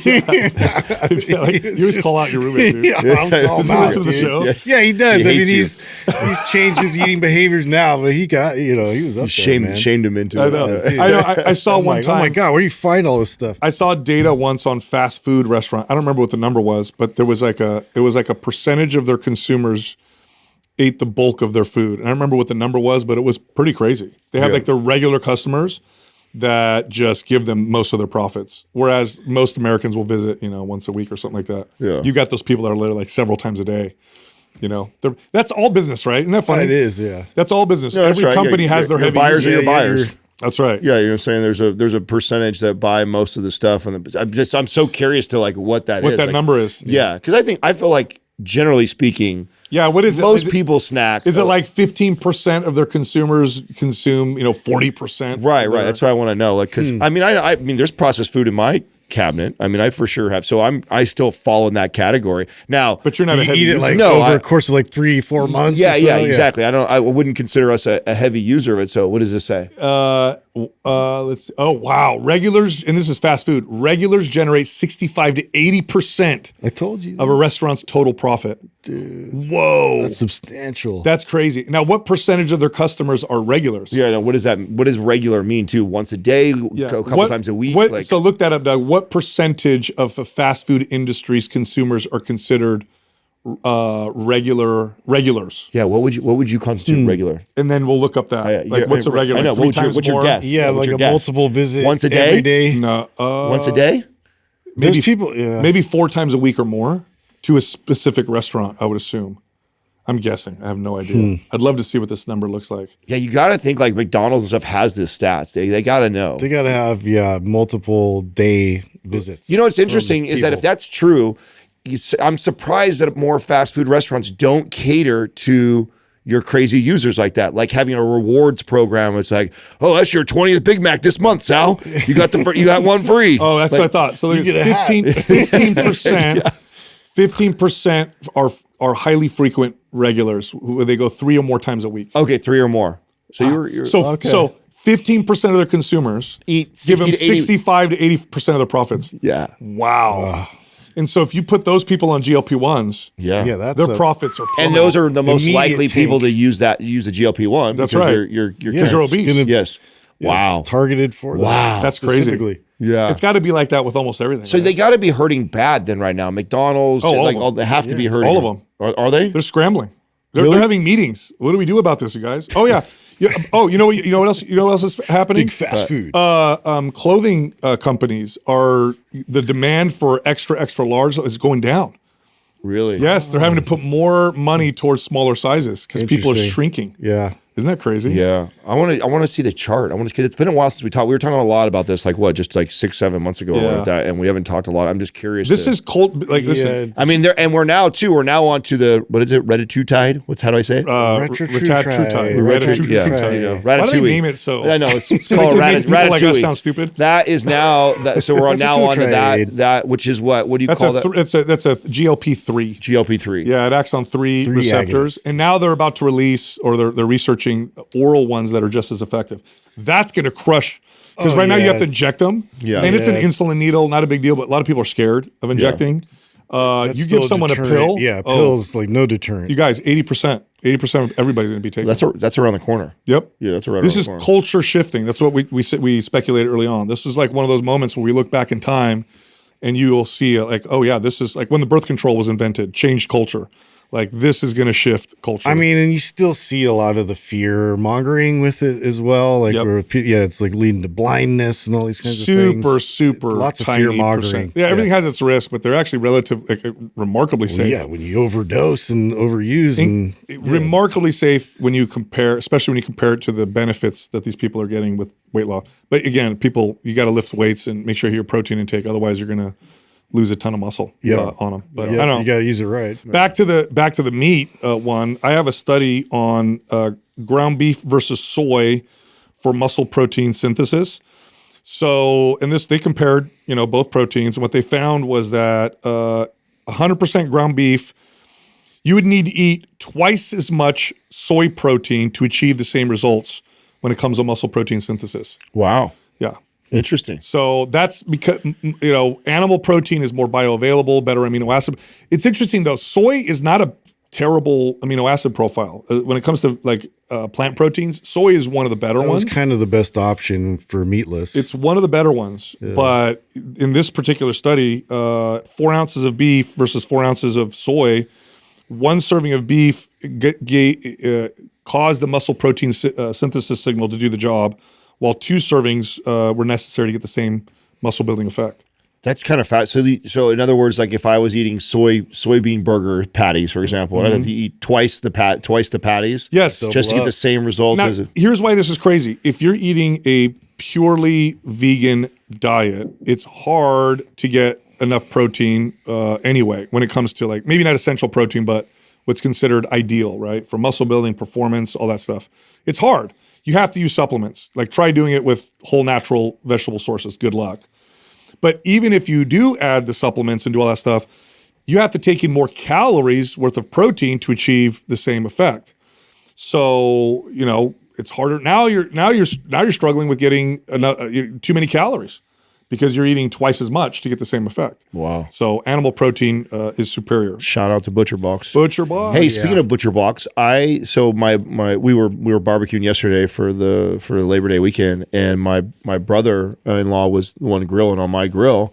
[SPEAKER 1] Yeah, like, you always call out your roommate, dude.
[SPEAKER 3] Yeah, I'll call him
[SPEAKER 1] Does he
[SPEAKER 3] out,
[SPEAKER 1] listen to the
[SPEAKER 3] dude.
[SPEAKER 1] show?
[SPEAKER 2] Yes.
[SPEAKER 3] Yeah, he does.
[SPEAKER 2] He
[SPEAKER 3] I mean,
[SPEAKER 2] hates you.
[SPEAKER 3] he's changed his eating behaviors now, but he got, he was up there, man.
[SPEAKER 2] shamed him into
[SPEAKER 1] I
[SPEAKER 2] it?
[SPEAKER 1] know.
[SPEAKER 3] Dude.
[SPEAKER 1] I know. I saw
[SPEAKER 3] I'm
[SPEAKER 1] one
[SPEAKER 3] like,
[SPEAKER 1] time.
[SPEAKER 3] oh my God, where do you find all this stuff?
[SPEAKER 1] I saw data once on fast food restaurant. I don't remember what the number was, but it was like a percentage of their consumers ate the bulk of their food. And I don't remember what the number was, but it was pretty crazy. They have like their regular customers that just give them most of their profits. Whereas most Americans will visit, once a week or something like that.
[SPEAKER 2] Yeah.
[SPEAKER 1] You got those people that are literally like several times a day. That's all business, right? Isn't that funny?
[SPEAKER 3] It is, yeah.
[SPEAKER 1] That's all business.
[SPEAKER 2] No, that's
[SPEAKER 1] Every
[SPEAKER 2] right.
[SPEAKER 1] company has their
[SPEAKER 2] your
[SPEAKER 1] heavy
[SPEAKER 2] buyers are
[SPEAKER 1] users.
[SPEAKER 2] your buyers.
[SPEAKER 1] That's right.
[SPEAKER 2] Yeah, you're saying there's a percentage that buy most of the stuff, and I'm so curious to like what that
[SPEAKER 1] What
[SPEAKER 2] is.
[SPEAKER 1] that
[SPEAKER 2] Like,
[SPEAKER 1] number is.
[SPEAKER 2] Yeah, because I feel like generally speaking,
[SPEAKER 1] Yeah, what is it?
[SPEAKER 2] most
[SPEAKER 1] Is it-
[SPEAKER 2] people snack.
[SPEAKER 1] Is it like 15% of their consumers consume, 40%?
[SPEAKER 2] right? That's what I want to know. Like, because I mean, there's processed food in my cabinet. I mean, I for sure have. So I still fall in that category now.
[SPEAKER 1] But you're not a
[SPEAKER 3] You
[SPEAKER 1] heavy
[SPEAKER 3] eat it
[SPEAKER 1] user.
[SPEAKER 3] like
[SPEAKER 2] No,
[SPEAKER 3] over
[SPEAKER 2] I-
[SPEAKER 3] a course of like 3-4 months.
[SPEAKER 2] Yeah,
[SPEAKER 3] or so,
[SPEAKER 2] yeah, exactly. I wouldn't consider us a heavy user of it. So what does this say?
[SPEAKER 1] Let's. Oh wow, regulars, and this is fast food. Regulars generate 65 to 80%
[SPEAKER 3] I told you.
[SPEAKER 1] of a restaurant's total profit. Whoa,
[SPEAKER 3] That's substantial.
[SPEAKER 1] that's crazy. Now, what percentage of their customers are regulars?
[SPEAKER 2] Yeah, no, what does that? What does regular mean too? Once a day, a couple times a week.
[SPEAKER 1] So look that up, Doug. What percentage of the fast food industry's consumers are considered regulars?
[SPEAKER 2] yeah, what would you constitute regular?
[SPEAKER 1] And then we'll look up that.
[SPEAKER 2] Yeah,
[SPEAKER 1] What's a regular?
[SPEAKER 2] I know.
[SPEAKER 1] Like 3
[SPEAKER 2] What's
[SPEAKER 1] times
[SPEAKER 2] your
[SPEAKER 1] more?
[SPEAKER 2] guess?
[SPEAKER 3] Yeah,
[SPEAKER 2] What's
[SPEAKER 3] like
[SPEAKER 2] your
[SPEAKER 3] a
[SPEAKER 2] guess?
[SPEAKER 3] multiple visit
[SPEAKER 2] Once a day?
[SPEAKER 3] every day.
[SPEAKER 1] No,
[SPEAKER 2] Once a day?
[SPEAKER 3] There's
[SPEAKER 1] maybe
[SPEAKER 3] people, yeah.
[SPEAKER 1] maybe 4 times a week or more to a specific restaurant. I would assume. I'm guessing. I have no idea. I'd love to see what this number looks like.
[SPEAKER 2] Yeah, you got to think like McDonald's and stuff has this stats. They got to know.
[SPEAKER 3] They got to have, multiple day visits.
[SPEAKER 2] You know what's interesting is that if
[SPEAKER 3] people.
[SPEAKER 2] that's true, I'm surprised that more fast food restaurants don't cater to your crazy users like that. Like having a rewards program. It's like, oh, that's your 20th Big Mac this month, Sal. You got you got one free.
[SPEAKER 1] Oh, that's what I thought. So there's
[SPEAKER 3] get a hat.
[SPEAKER 1] 15%. 15% are highly frequent regulars who they go 3 or more times a week.
[SPEAKER 2] Okay, 3 or more. So you're
[SPEAKER 1] So 15% of their consumers
[SPEAKER 2] eat
[SPEAKER 1] give
[SPEAKER 2] 60
[SPEAKER 1] them
[SPEAKER 2] to 80.
[SPEAKER 1] 65 to 80% of their profits.
[SPEAKER 2] Yeah.
[SPEAKER 1] Wow. And so if you put those people on GLP-1s,
[SPEAKER 2] Yeah.
[SPEAKER 3] yeah, that's
[SPEAKER 1] their
[SPEAKER 3] a-
[SPEAKER 1] profits are
[SPEAKER 2] And
[SPEAKER 1] plummeting.
[SPEAKER 2] those are the most
[SPEAKER 3] Immediate
[SPEAKER 2] likely people
[SPEAKER 3] tank.
[SPEAKER 2] to use the GLP-1.
[SPEAKER 1] That's
[SPEAKER 2] because
[SPEAKER 1] right.
[SPEAKER 2] You're
[SPEAKER 1] Because you're obese.
[SPEAKER 2] Yes. Wow.
[SPEAKER 3] targeted for that.
[SPEAKER 2] Wow.
[SPEAKER 1] That's crazy.
[SPEAKER 3] specifically.
[SPEAKER 2] Yeah.
[SPEAKER 1] It's got to be like that with almost everything.
[SPEAKER 2] So
[SPEAKER 1] right?
[SPEAKER 2] they got to be hurting bad then right now. McDonald's,
[SPEAKER 1] all
[SPEAKER 2] like
[SPEAKER 1] of them.
[SPEAKER 2] they have to be hurting.
[SPEAKER 1] All of them.
[SPEAKER 2] Are they?
[SPEAKER 1] They're scrambling. They're having meetings. What do we do about this, you guys? Oh yeah. Oh, you know what else? You know what else is happening?
[SPEAKER 3] Big fast food.
[SPEAKER 1] Clothing companies are the demand for extra large is going down.
[SPEAKER 2] Really?
[SPEAKER 1] Yes, they're having to put more money towards smaller sizes because people are
[SPEAKER 3] Interesting.
[SPEAKER 1] shrinking.
[SPEAKER 3] Yeah.
[SPEAKER 1] Isn't that crazy?
[SPEAKER 2] Yeah. I want to see the chart. Because it's been a while since we talked. We were talking a lot about this, like just like 6-7 months ago,
[SPEAKER 1] Yeah.
[SPEAKER 2] like that, and we haven't talked a lot. I'm just curious.
[SPEAKER 1] This is cold. Like, listen,
[SPEAKER 2] I mean, we're now on to the, what is it? Ratatouille? How do I say it?
[SPEAKER 3] Ratatouille.
[SPEAKER 2] Yeah,
[SPEAKER 3] Ratatouille.
[SPEAKER 2] you know,
[SPEAKER 1] Why do they
[SPEAKER 2] Ratatouille.
[SPEAKER 1] name it so?
[SPEAKER 2] I know it's
[SPEAKER 1] So
[SPEAKER 2] called
[SPEAKER 1] they make people
[SPEAKER 2] Ratatouille.
[SPEAKER 1] like us sound stupid?
[SPEAKER 2] That is now. So we're now on to
[SPEAKER 3] Ratatouille.
[SPEAKER 2] that, which is what do you
[SPEAKER 1] That's
[SPEAKER 2] call that?
[SPEAKER 1] that's a GLP-3.
[SPEAKER 2] GLP-3.
[SPEAKER 1] Yeah, it acts on three receptors,
[SPEAKER 3] agonists.
[SPEAKER 1] and now they're about to release, or they're researching oral ones that are just as effective. That's going to crush, because right now you
[SPEAKER 3] yeah.
[SPEAKER 1] have to inject them,
[SPEAKER 2] Yeah.
[SPEAKER 1] and it's an
[SPEAKER 3] Yeah.
[SPEAKER 1] insulin needle, not a big deal, but a lot of people are scared of injecting.
[SPEAKER 3] That's
[SPEAKER 1] You
[SPEAKER 3] still
[SPEAKER 1] give someone a
[SPEAKER 3] deterrent.
[SPEAKER 1] pill,
[SPEAKER 3] Yeah,
[SPEAKER 1] oh,
[SPEAKER 3] pills like no deterrent.
[SPEAKER 1] you guys, 80% of everybody's going to be taking.
[SPEAKER 2] That's around the corner.
[SPEAKER 1] Yep.
[SPEAKER 2] Yeah, that's right.
[SPEAKER 1] This
[SPEAKER 2] around
[SPEAKER 1] is
[SPEAKER 2] the corner.
[SPEAKER 1] culture shifting. That's what we speculated early on. This is like one of those moments where we look back in time, and you will see like, oh yeah, this is like when the birth control was invented, changed culture. Like this is going to shift culture.
[SPEAKER 3] I mean, and you still see a lot of the fear mongering with it as well. Like,
[SPEAKER 1] Yep.
[SPEAKER 3] where, it's like leading to blindness and all these kinds of things.
[SPEAKER 1] super
[SPEAKER 3] Lots of
[SPEAKER 1] tiny
[SPEAKER 3] fear mongering.
[SPEAKER 1] percent. Yeah, everything has its risk, but they're actually remarkably safe.
[SPEAKER 3] Yeah, when you overdose and overuse and
[SPEAKER 1] Remarkably safe when you compare, especially when you compare it to the benefits that these people are getting with weight loss. But again, you got to lift weights and make sure your protein intake. Otherwise, you're going to lose a ton of muscle on them. But I don't know.
[SPEAKER 3] you got to use it right.
[SPEAKER 1] Back to the meat one. I have a study on ground beef versus soy for muscle protein synthesis. So, and they compared, both proteins, and what they found was that 100% ground beef, you would need to eat twice as much soy protein to achieve the same results when it comes to muscle protein synthesis.
[SPEAKER 2] Wow.
[SPEAKER 1] Yeah.
[SPEAKER 2] Interesting.
[SPEAKER 1] So that's because, animal protein is more bioavailable, better amino acid. It's interesting though, soy is not a terrible amino acid profile. When it comes to plant proteins, soy is one of the better ones.
[SPEAKER 3] It's kind of the best option for meatless.
[SPEAKER 1] It's one of the better ones. Yeah. But in this particular study, 4 ounces of beef versus 4 ounces of soy, 1 serving of beef caused the muscle protein synthesis signal to do the job, while 2 servings were necessary to get the same muscle building effect.
[SPEAKER 2] That's kind of fast. So in other words, like if I was eating soybean burger patties, for example, I'd have to eat twice the patties.
[SPEAKER 1] Yes,
[SPEAKER 2] just to get the same result.
[SPEAKER 1] Now, here's why this is crazy. If you're eating a purely vegan diet, it's hard to get enough protein anyway. When it comes to maybe not essential protein, but what's considered ideal, right? For muscle building, performance, all that stuff. It's hard. You have to use supplements. Try doing it with whole natural vegetable sources. Good luck. But even if you do add the supplements and do all that stuff, you have to take in more calories worth of protein to achieve the same effect. So, it's harder. Now you're struggling with getting too many calories because you're eating twice as much to get the same effect.
[SPEAKER 2] Wow.
[SPEAKER 1] So animal protein is superior.
[SPEAKER 2] Shout out to Butcher Box.
[SPEAKER 1] Butcher Box.
[SPEAKER 2] Hey, speaking of Butcher Box, we were barbecuing yesterday for the Labor Day weekend, and my brother-in-law was the one grilling on my grill,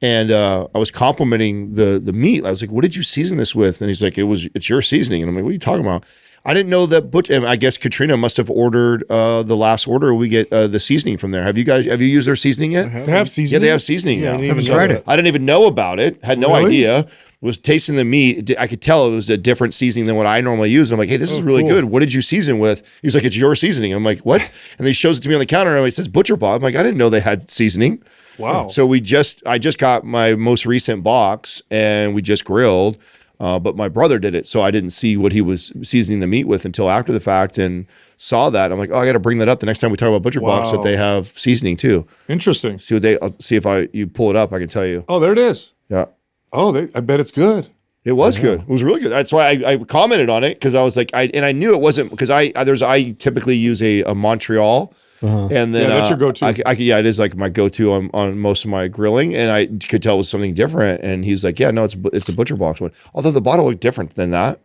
[SPEAKER 2] and I was complimenting the meat. I was like, "What did you season this with?" And he's like, "It's your seasoning." And I'm like, "What are you talking about?" I didn't know that and I guess Katrina must have ordered the last order. We get the seasoning from there. Have you used their seasoning yet?
[SPEAKER 1] They have seasoning?
[SPEAKER 2] Yeah, they have seasoning now.
[SPEAKER 4] I haven't tried it.
[SPEAKER 2] I didn't even know about it. Had no idea. Was tasting the meat. I could tell it was a different seasoning than what I normally use. I'm like, hey, this is really good. What did you season with? He's like, it's your seasoning. I'm like, what? And he shows it to me on the counter and it says Butcher Box. I'm like, I didn't know they had seasoning.
[SPEAKER 1] Wow.
[SPEAKER 2] So I just got my most recent box and we just grilled. But my brother did it, so I didn't see what he was seasoning the meat with until after the fact, and saw that. I'm like, oh, I got to bring that up the next time we talk about Butcher Box, that they have seasoning too.
[SPEAKER 1] Interesting.
[SPEAKER 2] See if you pull it up, I can tell you.
[SPEAKER 1] Oh, there it is.
[SPEAKER 2] Yeah.
[SPEAKER 1] Oh, I bet it's good.
[SPEAKER 2] It was good. It was really good. That's why I commented on it, because I was like, I knew it wasn't, because I typically use a Montreal. And then
[SPEAKER 1] that's your go-to.
[SPEAKER 2] It is like my go-to on most of my grilling, and I could tell it was something different. And he's like, "Yeah, no, it's the Butcher Box one." Although the bottle looked different than that.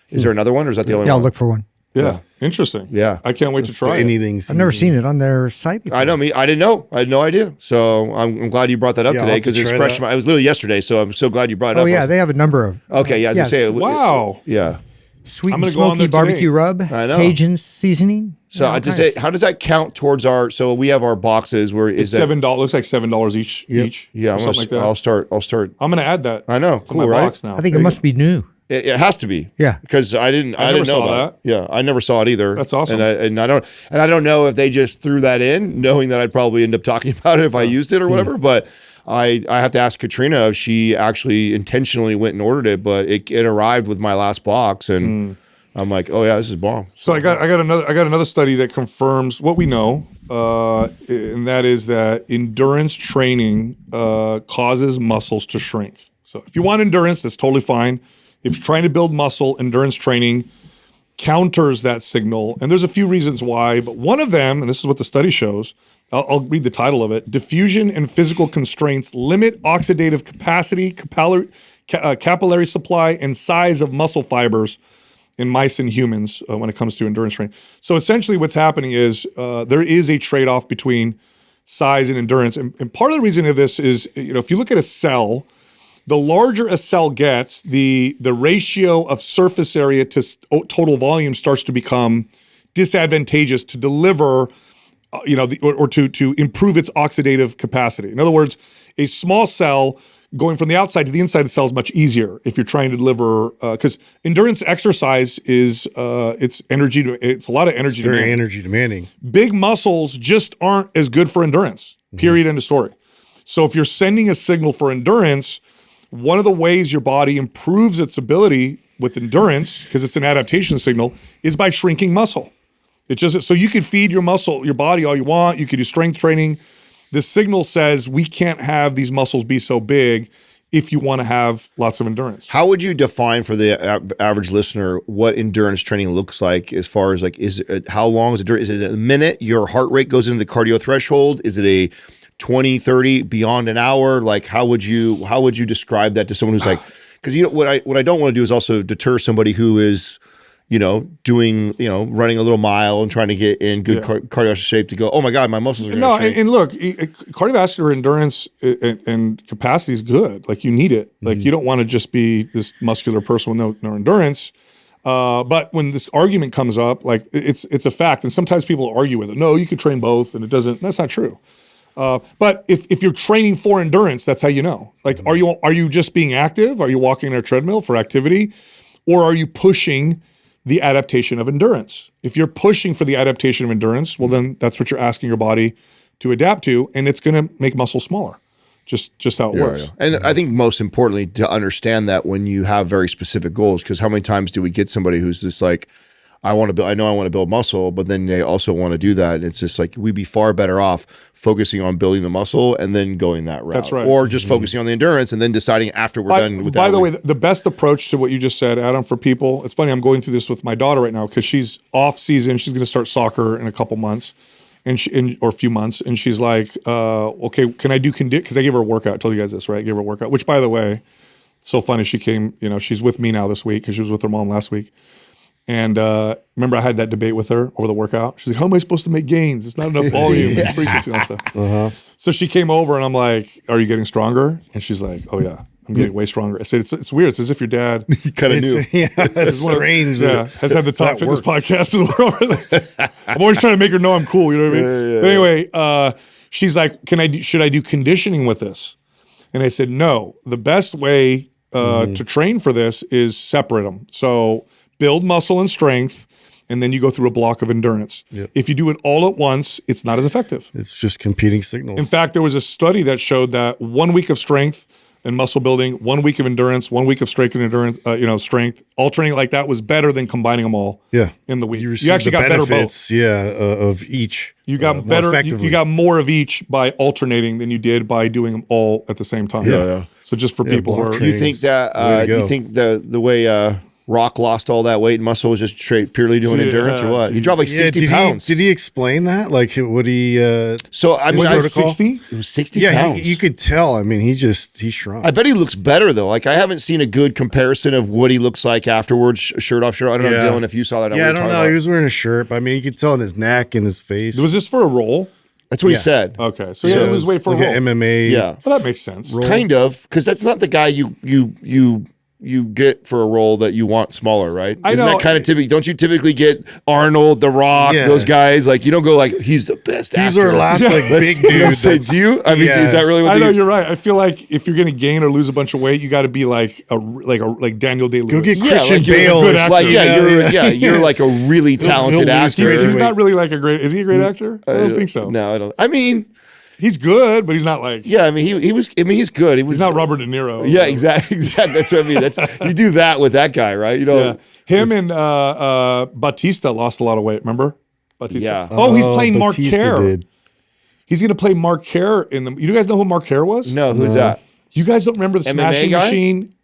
[SPEAKER 2] Is there another one, or is that the only one?
[SPEAKER 4] Yeah, I'll look for one.
[SPEAKER 1] Yeah, interesting.
[SPEAKER 2] Yeah,
[SPEAKER 1] I can't wait to try
[SPEAKER 3] anything.
[SPEAKER 4] I've never seen it on their site before.
[SPEAKER 2] I know. I didn't know. I had no idea. So I'm glad you brought that up today, because it's fresh. It was literally yesterday, so I'm so glad you brought it up.
[SPEAKER 4] Oh yeah, they have a number of.
[SPEAKER 2] Okay, yeah, I was gonna say.
[SPEAKER 1] Wow.
[SPEAKER 2] Yeah.
[SPEAKER 4] Sweet
[SPEAKER 1] I'm
[SPEAKER 4] and
[SPEAKER 1] gonna go on
[SPEAKER 4] smoky
[SPEAKER 1] there today.
[SPEAKER 4] barbecue rub,
[SPEAKER 2] I know.
[SPEAKER 4] Cajun seasoning.
[SPEAKER 2] So how does that count towards our? So we have our boxes where
[SPEAKER 1] It's $7. Looks like $7 each.
[SPEAKER 2] Yeah,
[SPEAKER 1] or something like that.
[SPEAKER 2] I'll start.
[SPEAKER 1] I'm gonna add that.
[SPEAKER 2] I know.
[SPEAKER 1] To
[SPEAKER 2] Cool,
[SPEAKER 1] my
[SPEAKER 2] right?
[SPEAKER 1] box now.
[SPEAKER 4] I think it must be new.
[SPEAKER 2] It has to be.
[SPEAKER 4] Yeah.
[SPEAKER 2] Because I didn't know
[SPEAKER 1] saw
[SPEAKER 2] about it. Yeah, I never saw it either.
[SPEAKER 1] That's awesome.
[SPEAKER 2] And I don't know if they just threw that in, knowing that I'd probably end up talking about it if I used it or whatever. But I have to ask Katrina if she actually intentionally went and ordered it, but it arrived with my last box, and I'm like, oh yeah, this is bomb.
[SPEAKER 1] So I got another study that confirms what we know, and that is that endurance training causes muscles to shrink. So if you want endurance, that's totally fine. If you're trying to build muscle, endurance training counters that signal. And there's a few reasons why, but one of them, and this is what the study shows, I'll read the title of it: diffusion and physical constraints limit oxidative capacity, capillary supply, and size of muscle fibers in mice and humans when it comes to endurance training. So essentially what's happening is there is a trade-off between size and endurance. And part of the reason of this is, if you look at a cell, the larger a cell gets, the ratio of surface area to total volume starts to become disadvantageous to deliver, or to improve its oxidative capacity. In other words, a small cell going from the outside to the inside of the cell is much easier if you're trying to deliver, because endurance exercise is it's energy. It's a lot of energy.
[SPEAKER 3] Very energy demanding.
[SPEAKER 1] Big muscles just aren't as good for endurance. Period. End of story. So if you're sending a signal for endurance, one of the ways your body improves its ability with endurance, because it's an adaptation signal, is by shrinking muscle. So you can feed your body all you want. You can do strength training. The signal says we can't have these muscles be so big. if you want to have lots of endurance.
[SPEAKER 2] How would you define for the average listener what endurance training looks like as far as like, how long is it? Is it a minute? Your heart rate goes into the cardio threshold? Is it a 20, 30, beyond an hour? Like, how would you describe that to someone who's like, because what I don't want to do is also deter somebody who is, doing, running a little mile and trying to get in good cardiovascular shape to go, oh my God, my muscles are going to shake.
[SPEAKER 1] And look, cardiovascular endurance and capacity is good. Like you need it. Like you don't want to just be this muscular person with no endurance. But when this argument comes up, like it's a fact. And sometimes people argue with it. No, you could train both and that's not true. But if you're training for endurance, that's how you know. Like, are you just being active? Are you walking on a treadmill for activity? Or are you pushing the adaptation of endurance? If you're pushing for the adaptation of endurance, well, then that's what you're asking your body to adapt to, and it's going to make muscle smaller. Just how it works.
[SPEAKER 2] Yeah. And I think most importantly to understand that when you have very specific goals, because how many times do we get somebody who's just like, I know I want to build muscle, but then they also want to do that. And it's just like, we'd be far better off focusing on building the muscle and then going that route.
[SPEAKER 1] That's right.
[SPEAKER 2] Or just focusing on the endurance and then deciding after we're done with that.
[SPEAKER 1] By the way, the best approach to what you just said, Adam, for people, it's funny, I'm going through this with my daughter right now because she's off season. She's going to start soccer in a couple months or a few months. And she's like, okay, can I do because I gave her a workout. I told you guys this, right? I gave her a workout, which by the way, it's so funny. She came, she's with me now this week because she was with her mom last week. And remember, I had that debate with her over the workout. She's like, how am I supposed to make gains? It's not enough volume. It's frequency and stuff. So she came over and I'm like, are you getting stronger? And she's like, oh yeah, I'm getting way stronger. I said, it's weird. It's as if your dad
[SPEAKER 2] kind of knew.
[SPEAKER 3] Yeah, it's strange.
[SPEAKER 1] Has had the top fitness podcast in the world. I'm always trying to make her know I'm cool. You know what I mean? But anyway, she's like, should I do conditioning with this? And I said, no. The best way to train for this is separate them. So build muscle and strength, and then you go through a block of endurance. Yep. If you do it all at once, it's not as effective.
[SPEAKER 3] It's just competing signals.
[SPEAKER 1] In fact, there was a study that showed that 1 week of strength and muscle building, 1 week of endurance, 1 week of strength and endurance, strength, alternating like that was better than combining them all in the week.
[SPEAKER 3] You
[SPEAKER 1] actually got better both.
[SPEAKER 3] Of each.
[SPEAKER 1] You got better. You got more of each by alternating than you did by doing them all at the same time.
[SPEAKER 2] Yeah.
[SPEAKER 1] So just for people who are,
[SPEAKER 2] do you think that you think the way Rock lost all that weight and muscle was just purely doing endurance or what? He dropped like 60 pounds.
[SPEAKER 3] Did he explain that? Like what he?
[SPEAKER 2] So I mean,
[SPEAKER 1] 60.
[SPEAKER 2] It was 60 pounds.
[SPEAKER 3] You could tell. I mean, he shrunk.
[SPEAKER 2] I bet he looks better though. Like I haven't seen a good comparison of what he looks like afterwards, shirt off, shirt. I don't know, Dylan, if you saw that.
[SPEAKER 3] I don't know. He was wearing a shirt. But I mean, you could tell in his neck and his face.
[SPEAKER 1] Was this for a role?
[SPEAKER 2] That's what he said.
[SPEAKER 1] Okay, so he had to lose weight for
[SPEAKER 3] like
[SPEAKER 1] a role.
[SPEAKER 3] MMA.
[SPEAKER 2] Yeah,
[SPEAKER 1] well, that makes sense.
[SPEAKER 2] Kind of, because that's not the guy you get for a role that you want smaller, right? Isn't that kind of typical? Don't you typically get Arnold, The Rock, those guys? Like you don't go like he's the best actor.
[SPEAKER 3] He's our last big dude.
[SPEAKER 2] Do you? I mean, is that really what
[SPEAKER 1] I know? You're right. I feel like if you're going to gain or lose a bunch of weight, you got to be like Daniel Day-Lewis.
[SPEAKER 3] Go get Christian Bale.
[SPEAKER 1] Good actor.
[SPEAKER 2] You're like a really talented actor.
[SPEAKER 1] He's not really like a great. Is he a great actor? I don't think so.
[SPEAKER 2] No, I don't. I mean.
[SPEAKER 1] He's good, but he's not like.
[SPEAKER 2] Yeah, I mean, he was. I mean, he's good.
[SPEAKER 1] He's not Robert De Niro.
[SPEAKER 2] Yeah, exactly. That's what I mean. You do that with that guy, right?
[SPEAKER 1] Him and Batista lost a lot of weight. Remember, Batista?
[SPEAKER 2] Yeah.
[SPEAKER 1] Oh, he's playing Mark
[SPEAKER 3] Batista
[SPEAKER 1] Kerr.
[SPEAKER 3] did.
[SPEAKER 1] He's going to play Mark Kerr in the. You guys know who Mark Kerr was?
[SPEAKER 2] No, who's that?
[SPEAKER 1] You guys don't remember the
[SPEAKER 2] MMA
[SPEAKER 1] Smashing
[SPEAKER 2] guy?
[SPEAKER 1] Machine?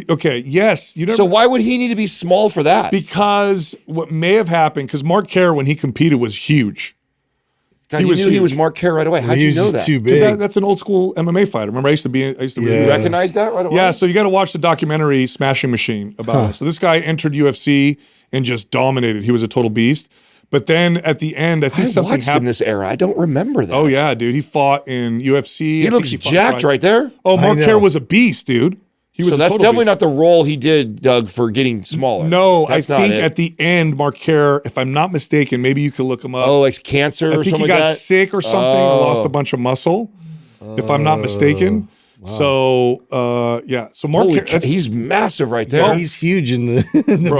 [SPEAKER 1] Okay. Yes. You
[SPEAKER 2] So why would he need to be small for that?
[SPEAKER 1] Because what may have happened, because Mark Kerr when he competed was huge.
[SPEAKER 2] God, you knew he was Mark Kerr right away. How'd you know that?
[SPEAKER 3] Too big.
[SPEAKER 1] That's an old school MMA fighter. Remember, I used to be.
[SPEAKER 2] You recognize that right away?
[SPEAKER 1] Yeah, so you got to watch the documentary Smashing Machine about him. So this guy entered UFC and just dominated. He was a total beast. But then at the end, I think something
[SPEAKER 2] watched
[SPEAKER 1] happened.
[SPEAKER 2] in this era. I don't remember that.
[SPEAKER 1] Oh yeah, dude. He fought in UFC.
[SPEAKER 2] He looks jacked right there.
[SPEAKER 1] Oh, Mark Kerr was a beast, dude. He was
[SPEAKER 2] so that's definitely not the role he did, Doug, for getting smaller.
[SPEAKER 1] No,
[SPEAKER 2] that's
[SPEAKER 1] I think at the end, Mark Kerr, if I'm not mistaken, maybe you could look him up.
[SPEAKER 2] Oh, like cancer or something like that?
[SPEAKER 1] I think he got sick or something and lost a bunch of muscle, if I'm not mistaken. Wow. So, So Mark Kerr,
[SPEAKER 2] he's massive right there.
[SPEAKER 3] Well, he's huge in the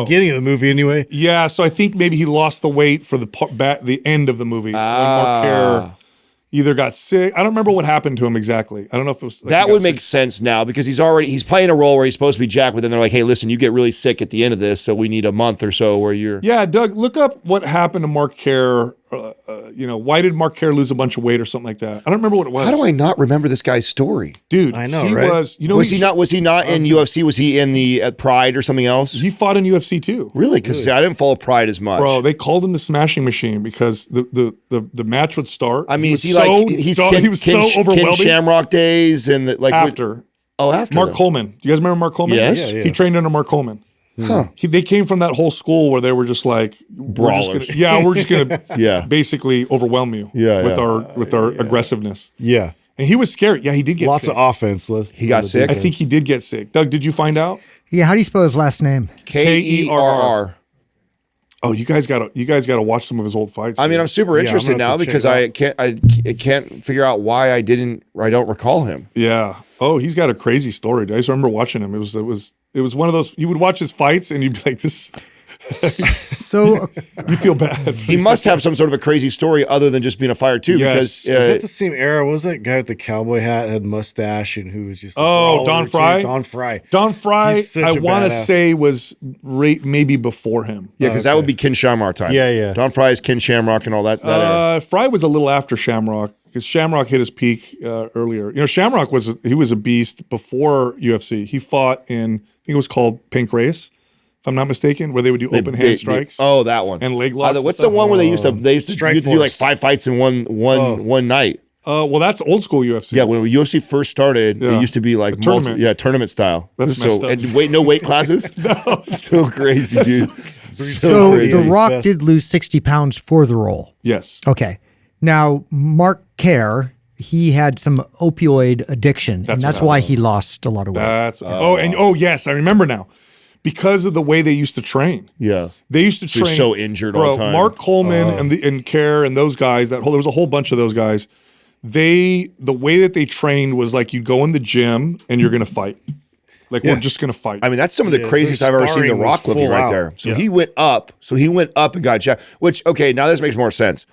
[SPEAKER 3] beginning of the movie anyway.
[SPEAKER 1] Yeah, so I think maybe he lost the weight for the end of the movie. When Mark Kerr either got sick. I don't remember what happened to him exactly. I don't know if it was.
[SPEAKER 2] That would make sense now because he's playing a role where he's supposed to be jacked, but then they're like, hey, listen, you get really sick at the end of this, so we need a month or so where you're.
[SPEAKER 1] Yeah, Doug, look up what happened to Mark Kerr. why did Mark Kerr lose a bunch of weight or something like that? I don't remember what it was.
[SPEAKER 2] How do I not remember this guy's story?
[SPEAKER 1] Dude,
[SPEAKER 3] I know,
[SPEAKER 1] he
[SPEAKER 3] right?
[SPEAKER 1] was,
[SPEAKER 2] Was he not in UFC? Was he in the Pride or something else?
[SPEAKER 1] he fought in UFC too.
[SPEAKER 2] Really? Because I didn't follow Pride as much.
[SPEAKER 1] Bro, they called him the Smashing Machine because the match would start.
[SPEAKER 2] I mean,
[SPEAKER 1] he was so
[SPEAKER 2] Ken
[SPEAKER 1] overwhelming.
[SPEAKER 2] Shamrock days and
[SPEAKER 1] After
[SPEAKER 2] after
[SPEAKER 1] Mark
[SPEAKER 2] them.
[SPEAKER 1] Coleman. Do you guys remember Mark Coleman?
[SPEAKER 2] Yes.
[SPEAKER 3] Yeah.
[SPEAKER 1] He trained under Mark Coleman.
[SPEAKER 2] Huh.
[SPEAKER 1] They came from that whole school where they were just like
[SPEAKER 2] Brawlers.
[SPEAKER 1] we're just gonna
[SPEAKER 2] Yeah.
[SPEAKER 1] basically overwhelm you with our aggressiveness.
[SPEAKER 3] Yeah.
[SPEAKER 1] And he was scared. Yeah, he did get
[SPEAKER 3] Lots
[SPEAKER 1] sick.
[SPEAKER 3] of offense.
[SPEAKER 2] He got sick?
[SPEAKER 1] I think he did get sick. Doug, did you find out?
[SPEAKER 4] Yeah, how do you spell his last name?
[SPEAKER 2] Kerr.
[SPEAKER 1] Oh, you guys gotta watch some of his old fights.
[SPEAKER 2] I mean, I'm super interested
[SPEAKER 3] I'm gonna
[SPEAKER 2] now
[SPEAKER 3] have to
[SPEAKER 2] because
[SPEAKER 3] check
[SPEAKER 2] I can't figure out why I don't recall him.
[SPEAKER 1] yeah. Oh, he's got a crazy story. I just remember watching him. It was one of those. You would watch his fights and you'd be like, this.
[SPEAKER 4] So
[SPEAKER 1] You feel bad.
[SPEAKER 2] He must have some sort of a crazy story other than just being a fighter too.
[SPEAKER 1] Yes.
[SPEAKER 2] Because
[SPEAKER 3] Was that the same era? What was that guy with the cowboy hat, had mustache, and who was just like,
[SPEAKER 1] Oh, Don Fry?
[SPEAKER 3] Don Fry.
[SPEAKER 1] Don Fry,
[SPEAKER 3] He's such
[SPEAKER 1] I
[SPEAKER 3] a
[SPEAKER 1] want to
[SPEAKER 3] badass.
[SPEAKER 1] say was maybe before him.
[SPEAKER 2] yeah, because that would be Ken Shamrock time.
[SPEAKER 3] Yeah.
[SPEAKER 2] Don Fry is Ken Shamrock and all that. Era.
[SPEAKER 1] Fry was a little after Shamrock because Shamrock hit his peak earlier. Shamrock was a beast before UFC. He fought in, I think it was called Pancrase, if I'm not mistaken, where they would do open hand strikes.
[SPEAKER 2] Oh, that one.
[SPEAKER 1] And leg locks and
[SPEAKER 2] What's
[SPEAKER 1] stuff.
[SPEAKER 2] the one where they used to
[SPEAKER 3] Strike
[SPEAKER 2] you used to do like
[SPEAKER 3] Force.
[SPEAKER 2] 5 fights in one night?
[SPEAKER 1] Well, that's old school UFC.
[SPEAKER 2] Yeah, when UFC first started,
[SPEAKER 1] Yeah.
[SPEAKER 2] it used to be like
[SPEAKER 1] tournament.
[SPEAKER 2] tournament style.
[SPEAKER 1] That's messed up.
[SPEAKER 2] And no weight classes. No, so crazy, dude.
[SPEAKER 4] So
[SPEAKER 2] crazy.
[SPEAKER 4] The Rock
[SPEAKER 3] Best.
[SPEAKER 4] did lose 60 pounds for the role.
[SPEAKER 1] Yes.
[SPEAKER 4] Okay. Now, Mark Kerr, he had some opioid addiction, and that's why he lost a lot of weight.
[SPEAKER 1] Yes, I remember now. Because of the way they used to train.
[SPEAKER 2] Yeah.
[SPEAKER 1] They used to
[SPEAKER 2] So you're
[SPEAKER 1] train
[SPEAKER 2] so injured
[SPEAKER 1] bro,
[SPEAKER 2] all the time.
[SPEAKER 1] Mark Coleman and Kerr and those guys, there was a whole bunch of those guys. The way that they trained was like you go in the gym and you're gonna fight. Like we're just gonna fight.
[SPEAKER 2] I mean, that's some of the craziest
[SPEAKER 3] their
[SPEAKER 2] I've ever seen The
[SPEAKER 3] sparring was
[SPEAKER 2] Rock looking
[SPEAKER 3] full
[SPEAKER 2] right
[SPEAKER 3] out.
[SPEAKER 2] there. So he went up. And got jacked. Which, okay, now this makes more sense.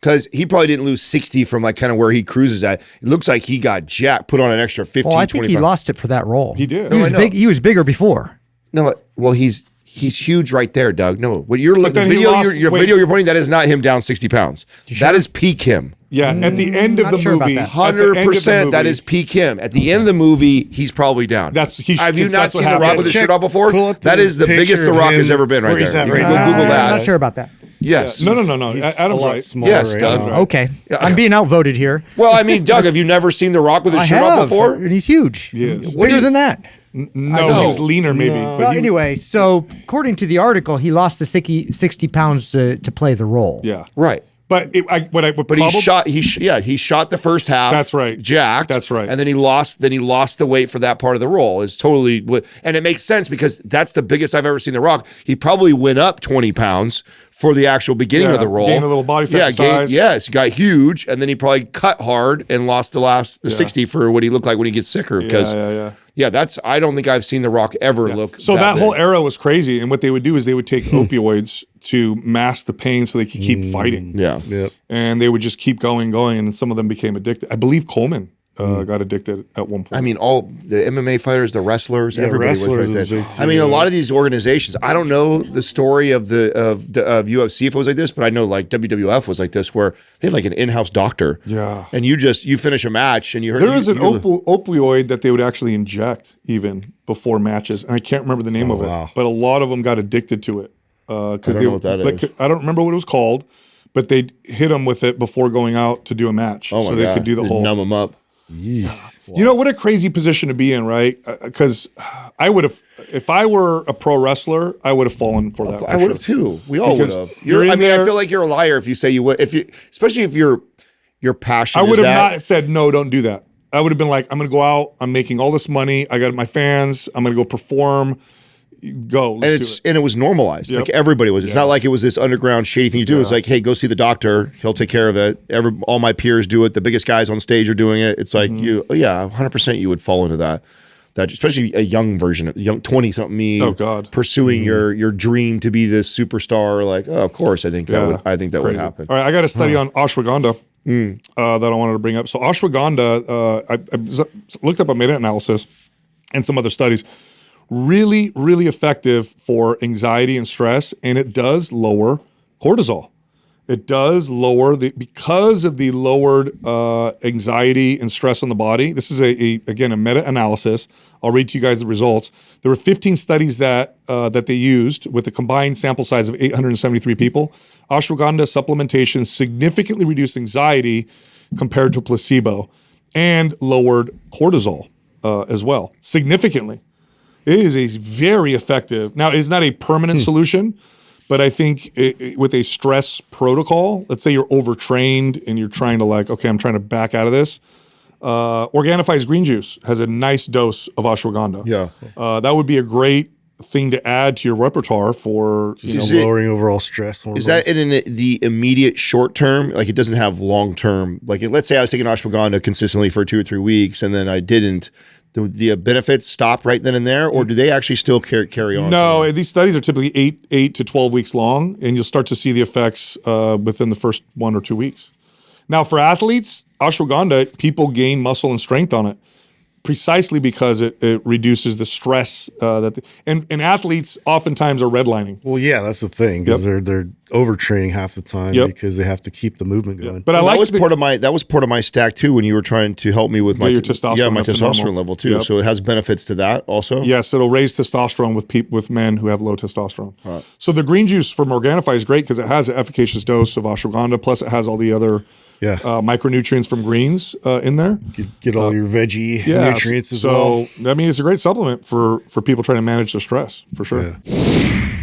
[SPEAKER 2] Because he probably didn't lose 60 from like kind of where he cruises at. It looks like he got jacked, put on an extra 15,
[SPEAKER 4] Well, I think
[SPEAKER 2] 20
[SPEAKER 4] he
[SPEAKER 2] pounds.
[SPEAKER 4] lost it for that role.
[SPEAKER 1] He did.
[SPEAKER 4] He
[SPEAKER 1] No,
[SPEAKER 4] was
[SPEAKER 2] I know.
[SPEAKER 4] big. He was bigger before.
[SPEAKER 2] No, well, he's huge right there, Doug. No, what you're looking
[SPEAKER 1] then
[SPEAKER 2] the
[SPEAKER 1] he
[SPEAKER 2] video
[SPEAKER 1] lost weight.
[SPEAKER 2] video you're pointing, that is not him down 60 pounds. That is peak him.
[SPEAKER 1] yeah, at the end of
[SPEAKER 4] not
[SPEAKER 1] the
[SPEAKER 4] sure about
[SPEAKER 1] movie,
[SPEAKER 4] that.
[SPEAKER 1] at the end of the
[SPEAKER 2] 100% that
[SPEAKER 1] movie,
[SPEAKER 2] is peak him. At the end of the movie, he's probably down.
[SPEAKER 1] Have you
[SPEAKER 2] not
[SPEAKER 1] that's what
[SPEAKER 2] seen The Rock
[SPEAKER 1] happened.
[SPEAKER 2] with his
[SPEAKER 3] Check-
[SPEAKER 2] shirt off before?
[SPEAKER 3] pull up
[SPEAKER 2] That
[SPEAKER 3] the
[SPEAKER 2] is the biggest
[SPEAKER 3] picture
[SPEAKER 2] The
[SPEAKER 3] of
[SPEAKER 2] Rock
[SPEAKER 3] him
[SPEAKER 2] has ever been right
[SPEAKER 3] where he's
[SPEAKER 2] there.
[SPEAKER 3] at
[SPEAKER 2] You
[SPEAKER 3] right
[SPEAKER 2] can go
[SPEAKER 3] now.
[SPEAKER 2] Google that.
[SPEAKER 4] I'm not sure about that.
[SPEAKER 2] Yes.
[SPEAKER 1] No.
[SPEAKER 3] He's
[SPEAKER 1] Adam's
[SPEAKER 3] a lot
[SPEAKER 1] right.
[SPEAKER 3] smaller
[SPEAKER 2] Yes,
[SPEAKER 3] right
[SPEAKER 2] Doug.
[SPEAKER 3] now.
[SPEAKER 4] Okay, I'm being outvoted here.
[SPEAKER 2] Well, I mean, Doug, have you never seen The Rock with his
[SPEAKER 4] I
[SPEAKER 2] shirt off
[SPEAKER 4] have,
[SPEAKER 2] before?
[SPEAKER 4] and he's huge.
[SPEAKER 1] Yes.
[SPEAKER 4] Bigger than that.
[SPEAKER 1] No,
[SPEAKER 2] know.
[SPEAKER 1] he was leaner maybe.
[SPEAKER 3] No.
[SPEAKER 1] But
[SPEAKER 4] Well,
[SPEAKER 1] he,
[SPEAKER 4] anyway, so according to the article, he lost the 60 pounds to play the role.
[SPEAKER 1] yeah.
[SPEAKER 2] Right.
[SPEAKER 1] But
[SPEAKER 2] But he shot the first half.
[SPEAKER 1] That's right.
[SPEAKER 2] Jacked.
[SPEAKER 1] That's right.
[SPEAKER 2] And then he lost the weight for that part of the role. Is totally and it makes sense because that's the biggest I've ever seen The Rock. He probably went up 20 pounds for the actual beginning
[SPEAKER 1] Yeah,
[SPEAKER 2] of the role.
[SPEAKER 1] gained a little body fat size.
[SPEAKER 2] Yes, got huge, and then he probably cut hard and lost the 60 for what he looked like when he gets sicker. Because I don't think I've seen The Rock ever look.
[SPEAKER 1] So that
[SPEAKER 2] big.
[SPEAKER 1] whole era was crazy. And what they would do is they would take opioids to mask the pain so they could keep fighting.
[SPEAKER 2] Yeah.
[SPEAKER 3] Yep.
[SPEAKER 1] And they would just keep going, and some of them became addicted. I believe Coleman got addicted at one point.
[SPEAKER 2] I mean, all the MMA fighters, the wrestlers, everybody was
[SPEAKER 3] wrestlers
[SPEAKER 2] right
[SPEAKER 3] is
[SPEAKER 2] there.
[SPEAKER 3] big too,
[SPEAKER 2] I mean, a
[SPEAKER 3] yeah.
[SPEAKER 2] lot of these organizations. I don't know the story of UFC if it was like this, but I know like WWF was like this, where they had like an in-house doctor.
[SPEAKER 1] Yeah.
[SPEAKER 2] and you finish a match and you heard
[SPEAKER 1] there was an opioid that they would actually inject even before matches, and I can't remember the name of it.
[SPEAKER 3] wow.
[SPEAKER 1] But a lot of them got addicted to it because
[SPEAKER 2] I don't know what that is.
[SPEAKER 1] I don't remember what it was called, but they hit them with it before going out to do a match,
[SPEAKER 2] Oh my
[SPEAKER 1] so they
[SPEAKER 2] God.
[SPEAKER 1] could do the
[SPEAKER 2] Just
[SPEAKER 1] whole.
[SPEAKER 2] numb them up.
[SPEAKER 1] You know what a crazy position to be in, right? Because I would have, if I were a pro wrestler, I would have fallen for that.
[SPEAKER 2] I would have too. We all would
[SPEAKER 1] Because
[SPEAKER 2] have.
[SPEAKER 1] you're in
[SPEAKER 2] I
[SPEAKER 1] there-
[SPEAKER 2] feel like you're a liar if you say you would. Especially if your passion.
[SPEAKER 1] I would
[SPEAKER 2] is
[SPEAKER 1] have
[SPEAKER 2] that.
[SPEAKER 1] not said no. Don't do that. I would have been like, I'm going to go out. I'm making all this money. I got my fans. I'm going to go perform. Go. Let's do it.
[SPEAKER 2] And it was normalized.
[SPEAKER 1] Yep.
[SPEAKER 2] Like everybody was. It's not like it was this underground shady thing you do. It's like, hey, go see the doctor. He'll take care of it. All my peers do it. The biggest guys on stage are doing it. It's like 100% you would fall into that. That especially a young version, a young 20-something me.
[SPEAKER 1] Oh, God.
[SPEAKER 2] Pursuing your dream to be this superstar. Like, oh, of course, I think that would
[SPEAKER 1] Crazy.
[SPEAKER 2] happen.
[SPEAKER 1] All right, I got a study on ashwagandha that I wanted to bring up. So ashwagandha, I looked up a meta-analysis and some other studies. Really, really effective for anxiety and stress, and it does lower cortisol. It does lower because of the lowered anxiety and stress on the body. This is again a meta-analysis. I'll read to you guys the results. There were 15 studies that they used with a combined sample size of 873 people. Ashwagandha supplementation significantly reduced anxiety compared to placebo and lowered cortisol as well, significantly. It is a very effective. Now, it is not a permanent solution. But I think with a stress protocol, let's say you're overtrained and you're trying to okay, I'm trying to back out of this. Organifi's green juice has a nice dose of ashwagandha.
[SPEAKER 2] Yeah.
[SPEAKER 1] That would be a great thing to add to your repertoire for
[SPEAKER 3] lowering overall stress hormones.
[SPEAKER 2] Is that in the immediate short term? Like it doesn't have long term. Like let's say I was taking ashwagandha consistently for 2 or 3 weeks and then I didn't. The benefits stop right then and there, or do they actually still carry on?
[SPEAKER 1] No, these studies are typically 8 to 12 weeks long, and you'll start to see the effects within the first 1 or 2 weeks. Now, for athletes, ashwagandha, people gain muscle and strength on it precisely because it reduces the stress and athletes oftentimes are redlining.
[SPEAKER 3] Well, yeah, that's the thing because they're overtraining half the time because they have to keep the movement going.
[SPEAKER 1] But
[SPEAKER 2] that was part of my stack too when you were trying to help me with my
[SPEAKER 1] testosterone.
[SPEAKER 2] My testosterone level too. So it has benefits to that also.
[SPEAKER 1] Yes, it'll raise testosterone with men who have low testosterone. Right. So the green juice from Organifi is great because it has an efficacious dose of ashwagandha, plus it has all the other micronutrients from greens in there.
[SPEAKER 3] Get all your veggie nutrients as well.
[SPEAKER 1] So I mean, it's a great supplement for people trying to manage their stress for sure. Yeah.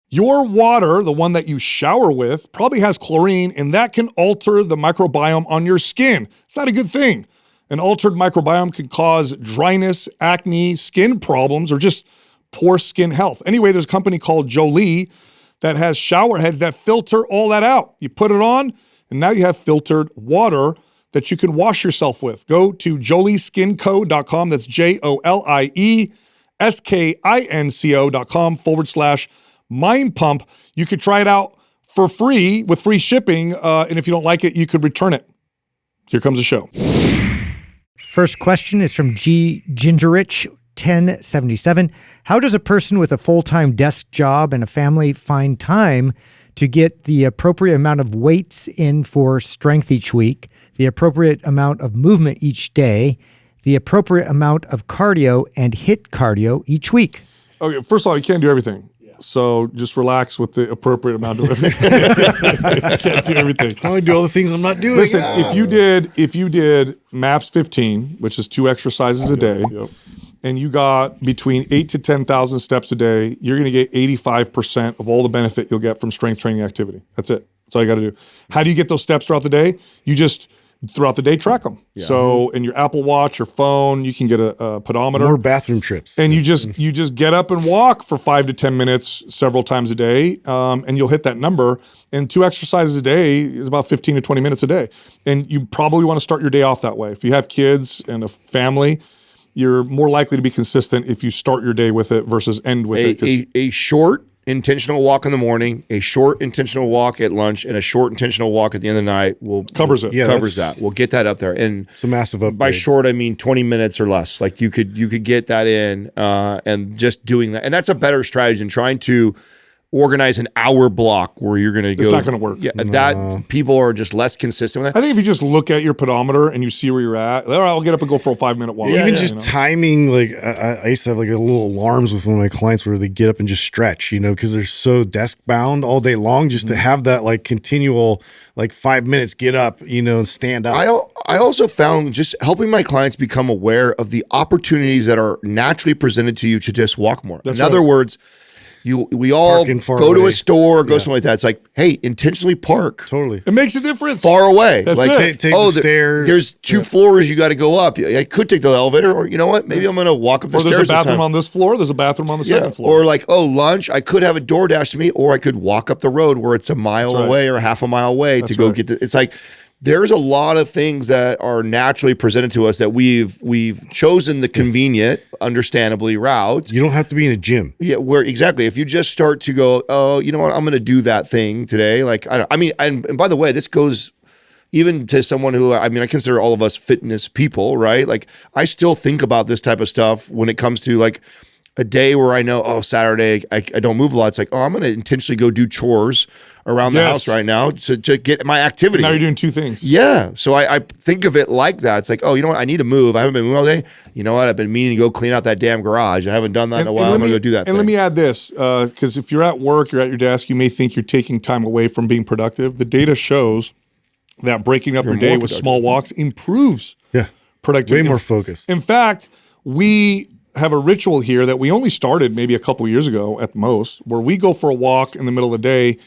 [SPEAKER 1] Your water, the one that you shower with, probably has chlorine, and that can alter the microbiome on your skin. It's not a good thing. An altered microbiome can cause dryness, acne, skin problems, or just poor skin health. Anyway, there's a company called Jolie that has shower heads that filter all that out. You put it on, and now you have filtered water that you can wash yourself with. Go to jolieskinco.com. That's JOLIESKINCO.com/Mind Pump. You could try it out for free with free shipping. And if you don't like it, you could return it. Here comes the show.
[SPEAKER 4] First question is from G. Gingerich 1077. How does a person with a full-time desk job and a family find time to get the appropriate amount of weights in for strength each week, the appropriate amount of movement each day, the appropriate amount of cardio and HIIT cardio each week?
[SPEAKER 1] Okay, first of all, you can't do everything. So just relax with the appropriate amount of everything. I can't do everything.
[SPEAKER 3] I only do all the things I'm not doing.
[SPEAKER 1] Listen, if you did MAPS 15, which is 2 exercises a day, and you got between 8 to 10,000 steps a day, you're going to get 85% of all the benefit you'll get from strength training activity. That's it. That's all you got to do. How do you get those steps throughout the day? You just throughout the day track them. Yeah. So in your Apple Watch, your phone, you can get a pedometer.
[SPEAKER 3] More bathroom trips.
[SPEAKER 1] And you just get up and walk for 5 to 10 minutes several times a day, and you'll hit that number. And 2 exercises a day is about 15 to 20 minutes a day. And you probably want to start your day off that way. If you have kids and a family, you're more likely to be consistent if you start your day with it versus end with it.
[SPEAKER 2] A short intentional walk in the morning, a short intentional walk at lunch, and a short intentional walk at the end of the night covers that. We'll get that up there. And
[SPEAKER 3] it's a massive upgrade.
[SPEAKER 2] By short, I mean 20 minutes or less. Like you could get that in and just doing that. And that's a better strategy than trying to organize an hour block where you're going to go.
[SPEAKER 1] It's not going to work.
[SPEAKER 2] Yeah, that people are just less consistent with that.
[SPEAKER 1] I think if you just look at your pedometer and you see where you're at, all right, I'll get up and go for a 5-minute walk.
[SPEAKER 3] Even just timing, like I used to have like a little alarms with one of my clients where they get up and just stretch, because they're so desk bound all day long. Just to have that like continual, like 5 minutes, get up, and stand up.
[SPEAKER 2] I also found just helping my clients become aware of the opportunities that are naturally presented to you to just walk more. In other words, we all go to a store or go something like that. It's like, hey, intentionally park.
[SPEAKER 3] Totally.
[SPEAKER 1] It makes a difference.
[SPEAKER 2] Far away.
[SPEAKER 1] That's
[SPEAKER 2] like,
[SPEAKER 1] it.
[SPEAKER 3] Take the stairs.
[SPEAKER 2] There's 2 floors you got to go up. I could take the elevator, or you know what? Maybe I'm going to walk up the stairs.
[SPEAKER 1] There's a bathroom on this floor. There's a bathroom on the second floor.
[SPEAKER 2] Or like, lunch. I could have a DoorDash to me, or I could walk up the road where it's a mile away or half a mile away to go get it's like, there's a lot of things that are naturally presented to us that we've chosen the convenient, understandably route.
[SPEAKER 3] You don't have to be in a gym.
[SPEAKER 2] Yeah, where exactly. If you just start to go, oh, you know what, I'm going to do that thing today. Like, and by the way, this goes even to someone who, I consider all of us fitness people, right? Like, I still think about this type of stuff when it comes to like, a day where I know, oh, Saturday, I don't move a lot. It's like, oh, I'm going to intentionally go do chores around the house right now to get my activity.
[SPEAKER 1] Now you're doing two things.
[SPEAKER 2] Yeah. So I think of it like that. It's like, oh, you know what? I need to move. I haven't been moving all day. You know what? I've been meaning to go clean out that damn garage. I haven't done that in a while. I'm going to go do that.
[SPEAKER 1] And let me add this, because if you're at work, you're at your desk, you may think you're taking time away from being productive. The data shows that breaking up your day with small walks improves productivity.
[SPEAKER 3] Way more focused.
[SPEAKER 1] In fact, we have a ritual here that we only started maybe a couple years ago at most, where we go for a walk in the middle of the day.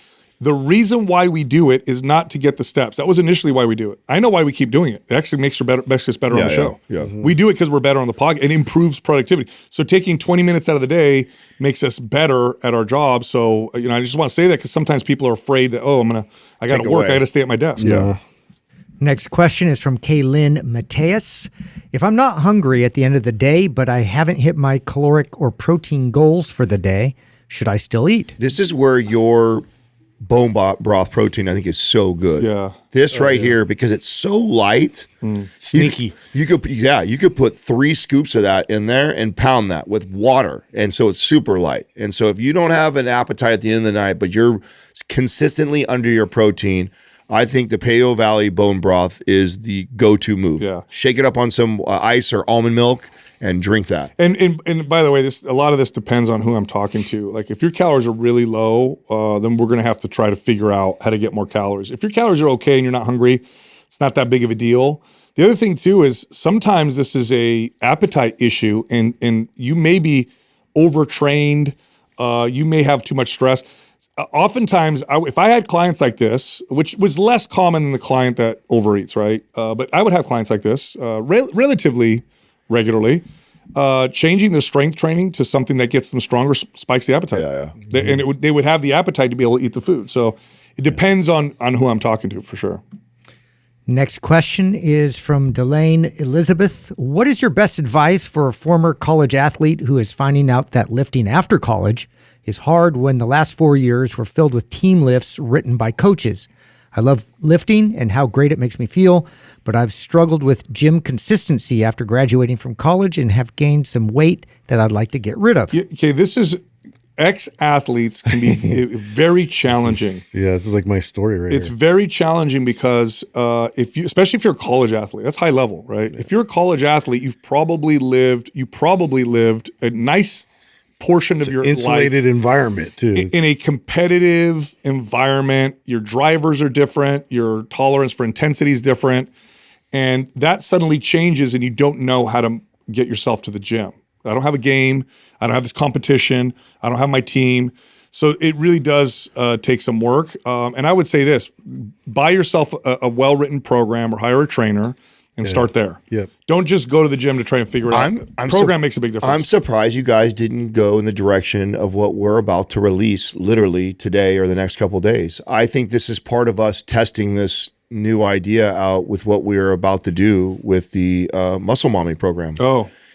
[SPEAKER 1] The reason why we do it is not to get the steps. That was initially why we do it. I know why we keep doing it. It actually makes us better on the show.
[SPEAKER 2] Yeah.
[SPEAKER 1] We do it because we're better on the podcast. It improves productivity. So taking 20 minutes out of the day makes us better at our job. So, I just want to say that because sometimes people are afraid that, I got to work. I got to stay at my desk.
[SPEAKER 3] Yeah.
[SPEAKER 4] Next question is from Kaylin Mateus. If I'm not hungry at the end of the day, but I haven't hit my caloric or protein goals for the day, should I still eat?
[SPEAKER 2] This is where your bone broth protein, I think, is so good.
[SPEAKER 1] Yeah.
[SPEAKER 2] This here, because it's so light.
[SPEAKER 3] Sneaky.
[SPEAKER 2] You could put 3 scoops of that in there and pound that with water. And so it's super light. And so if you don't have an appetite at the end of the night, but you're consistently under your protein, I think the Paleo Valley bone broth is the go-to move.
[SPEAKER 1] Yeah.
[SPEAKER 2] Shake it up on some ice or almond milk and drink that.
[SPEAKER 1] And by the way, a lot of this depends on who I'm talking to. Like if your calories are really low, then we're going to have to try to figure out how to get more calories. If your calories are okay and you're not hungry, it's not that big of a deal. The other thing too is sometimes this is a appetite issue, and you may be overtrained. You may have too much stress. Oftentimes, if I had clients like this, which was less common than the client that overeats, right? But I would have clients like this relatively regularly. Changing the strength training to something that gets them stronger spikes the appetite. They would have the appetite to be able to eat the food. So it depends on who I'm talking to for sure.
[SPEAKER 4] Next question is from Delane Elizabeth. What is your best advice for a former college athlete who is finding out that lifting after college is hard when the last 4 years were filled with team lifts written by coaches? I love lifting and how great it makes me feel, but I've struggled with gym consistency after graduating from college and have gained some weight that I'd like to get rid of.
[SPEAKER 1] Okay, this is ex-athletes can be very challenging.
[SPEAKER 3] This is like my story right
[SPEAKER 1] It's
[SPEAKER 3] here.
[SPEAKER 1] very challenging because especially if you're a college athlete, that's high level, right? If you're a college athlete, you probably lived a nice portion of your
[SPEAKER 3] insulated
[SPEAKER 1] life
[SPEAKER 3] environment too.
[SPEAKER 1] in a competitive environment. Your drivers are different. Your tolerance for intensity is different. And that suddenly changes and you don't know how to get yourself to the gym. I don't have a game. I don't have this competition. I don't have my team. So it really does take some work. And I would say this, buy yourself a well-written program or hire a trainer and start there.
[SPEAKER 3] Yep.
[SPEAKER 1] Don't just go to the gym to try and figure it out. Program makes a big difference.
[SPEAKER 2] I'm surprised you guys didn't go in the direction of what we're about to release literally today or the next couple of days. I think this is part of us testing this new idea out with what we're about to do with the Muscle Mommy program.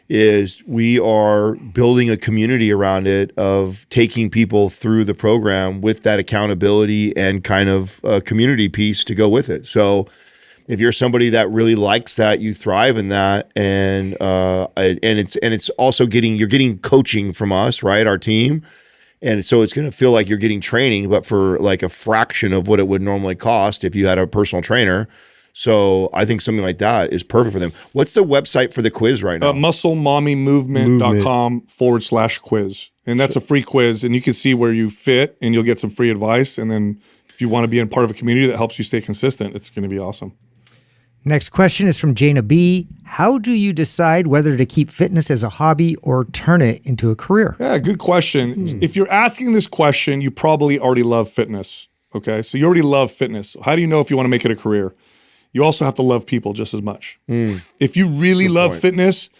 [SPEAKER 2] Is we are building a community around it of taking people through the program with that accountability and kind of community piece to go with it. So if you're somebody that really likes that, you thrive in that, and it's also you're getting coaching from us, right? Our team. And so it's going to feel like you're getting training, but for like a fraction of what it would normally cost if you had a personal trainer. So I think something like that is perfect for them. What's the website for the quiz right now?
[SPEAKER 1] musclemommymovement.com/quiz. And that's a free quiz. And you can see where you fit and you'll get some free advice. And then if you want to be in part of a community that helps you stay consistent, it's going to be awesome.
[SPEAKER 4] Next question is from Jana B. How do you decide whether to keep fitness as a hobby or turn it into a career?
[SPEAKER 1] Yeah, good question. If you're asking this question, you probably already love fitness. Okay, so you already love fitness. How do you know if you want to make it a career? You also have to love people just as much. If you really love fitness,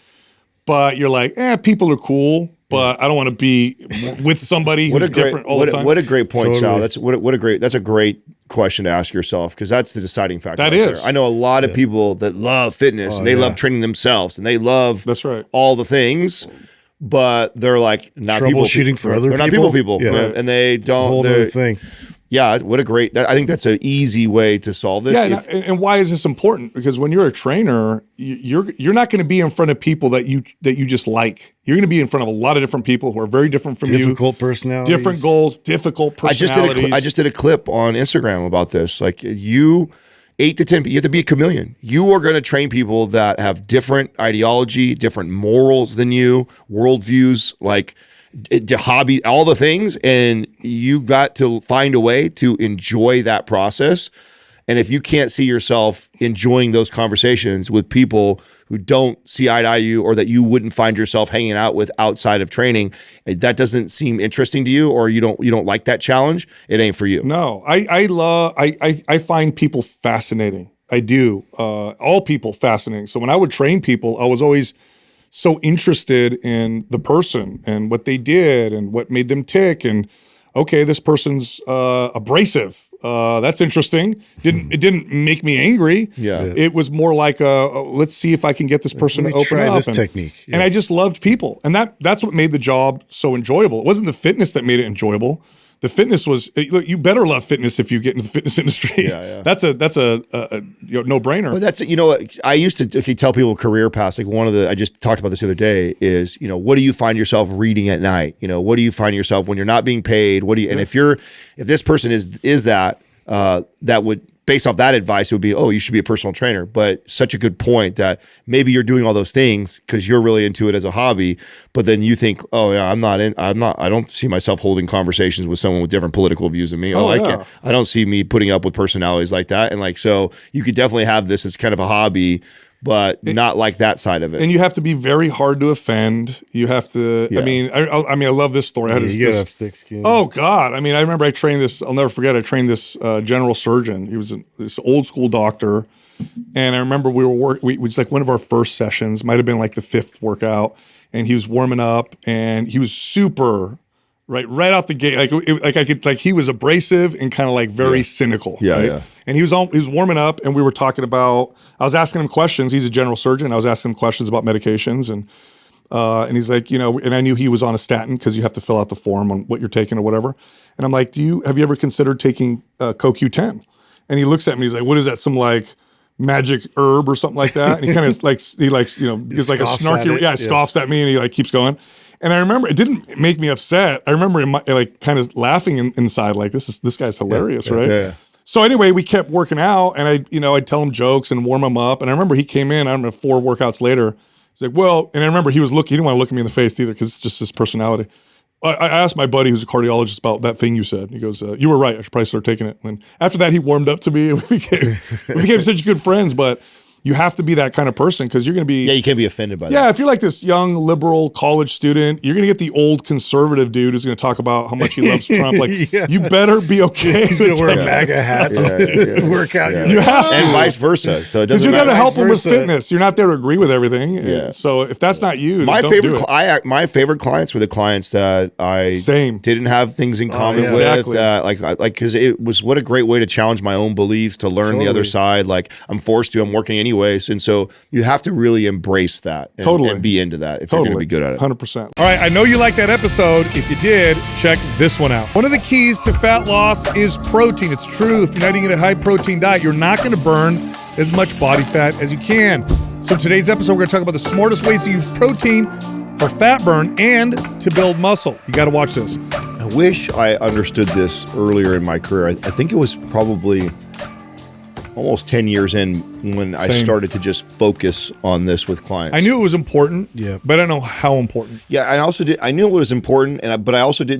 [SPEAKER 1] but you're like, people are cool, but I don't want to be with somebody who's different all the time.
[SPEAKER 2] What a great point, Sal. That's a great question to ask yourself, because that's the deciding factor.
[SPEAKER 1] That
[SPEAKER 2] right
[SPEAKER 1] is.
[SPEAKER 2] there. I know a lot of people that love fitness and they love training themselves and they love all the things, but they're like not people.
[SPEAKER 3] Troubleshooting for other
[SPEAKER 2] they're
[SPEAKER 3] people.
[SPEAKER 2] Not people, and they don't.
[SPEAKER 3] It's a whole other thing.
[SPEAKER 2] Yeah, what a great, I think that's an easy way to solve this.
[SPEAKER 1] Yeah, and why is this important? Because when you're a trainer, you're not going to be in front of people that you just like. You're going to be in front of a lot of different people who are very different from you.
[SPEAKER 3] Difficult personalities.
[SPEAKER 1] Different goals, difficult personalities.
[SPEAKER 2] I just did a clip on Instagram about this. Like 8 to 10, you have to be a chameleon. You are going to train people that have different ideology, different morals than you, worldviews, like hobby, all the things. And you got to find a way to enjoy that process. And if you can't see yourself enjoying those conversations with people who don't see eye to eye you, or that you wouldn't find yourself hanging out with outside of training, that doesn't seem interesting to you, or you don't like that challenge, it ain't for you.
[SPEAKER 1] No, I find people fascinating. I do. All people fascinating. So when I would train people, I was always so interested in the person and what they did and what made them tick. And okay, this person's abrasive. That's interesting. It didn't make me angry.
[SPEAKER 2] Yeah.
[SPEAKER 1] It was more like let's see if I can get this person to open up.
[SPEAKER 3] This technique. Yeah.
[SPEAKER 1] And I just loved people, and that's what made the job so enjoyable. It wasn't the fitness that made it enjoyable. The fitness was, look, you better love fitness if you get into the fitness industry.
[SPEAKER 2] Yeah.
[SPEAKER 1] That's a no-brainer.
[SPEAKER 2] Well, that's, I used to tell people career paths, like I just talked about this the other day, is, what do you find yourself reading at night? What do you find yourself when you're not being paid? And if this person is that would, based off that advice, it would be, oh, you should be a personal trainer. But such a good point that maybe you're doing all those things because you're really into it as a hobby, but then you think, oh yeah, I don't see myself holding conversations with someone with different political views than me. I don't see me putting up with personalities like that. And so you could definitely have this as kind of a hobby, but not like that side of it.
[SPEAKER 1] And you have to be very hard to offend. You have to. Yeah. I love this story. I had
[SPEAKER 3] you gotta have thick skin.
[SPEAKER 1] Oh God! I remember I trained this. I'll never forget. I trained this general surgeon. He was this old school doctor, and I remember we was like one of our first sessions. Might have been like the 5th workout, and he was warming up, and he was super. Right out the gate, he was abrasive and kind of like very cynical.
[SPEAKER 2] Yeah,
[SPEAKER 1] right?
[SPEAKER 2] yeah.
[SPEAKER 1] And he was warming up, and we were talking about. I was asking him questions. He's a general surgeon. I was asking him questions about medications, and he's like, and I knew he was on a statin because you have to fill out the form on what you're taking or whatever. And I'm like, have you ever considered taking CoQ10? And he looks at me. He's like, what is that? Some like magic herb or something like that? And he kind of gives like a snarky, scoffs at me, and he like keeps going. And I remember it didn't make me upset. I remember kind of laughing inside, like this guy's hilarious, right? Yeah. So anyway, we kept working out, and I'd tell him jokes and warm him up. And I remember he came in. I don't know, 4 workouts later. He's like, well, and I remember he didn't want to look at me in the face either because it's just his personality. I asked my buddy who's a cardiologist about that thing you said. He goes, you were right. I should probably start taking it. And after that, he warmed up to me. And we became such good friends, but. You have to be that kind of person because you're going to be...
[SPEAKER 2] Yeah, you can't be offended by that.
[SPEAKER 1] Yeah, if you're like this young liberal college student, you're going to get the old conservative dude who's going to talk about how much he loves Trump. Like, you better be okay.
[SPEAKER 3] He's going to wear a MAGA hat to work out.
[SPEAKER 2] Yeah.
[SPEAKER 1] You have to.
[SPEAKER 2] And vice versa. So it doesn't matter.
[SPEAKER 1] Because you're there to help them with fitness. You're not there to agree with everything. Yeah. So if that's not you,
[SPEAKER 2] my
[SPEAKER 1] don't do it.
[SPEAKER 2] My favorite clients were the clients that I didn't have things in common with.
[SPEAKER 1] Exactly.
[SPEAKER 2] Because it was what a great way to challenge my own beliefs, to learn the other side. Like I'm forced to. I'm working anyways, and so you have to really embrace that and be into that if you're going to be good at it.
[SPEAKER 1] 100%. All right, I know you liked that episode. If you did, check this one out. One of the keys to fat loss is protein. It's true. If you're not eating a high protein diet, you're not going to burn as much body fat as you can. So in today's episode, we're going to talk about the smartest ways to use protein for fat burn and to build muscle. You got to watch this.
[SPEAKER 2] I wish I understood this earlier in my career. I think it was probably almost 10 years in when I started to just focus on this with clients.
[SPEAKER 1] I knew it was important,
[SPEAKER 3] but
[SPEAKER 1] I don't know how important.
[SPEAKER 2] Yeah, I knew it was important, but I also didn't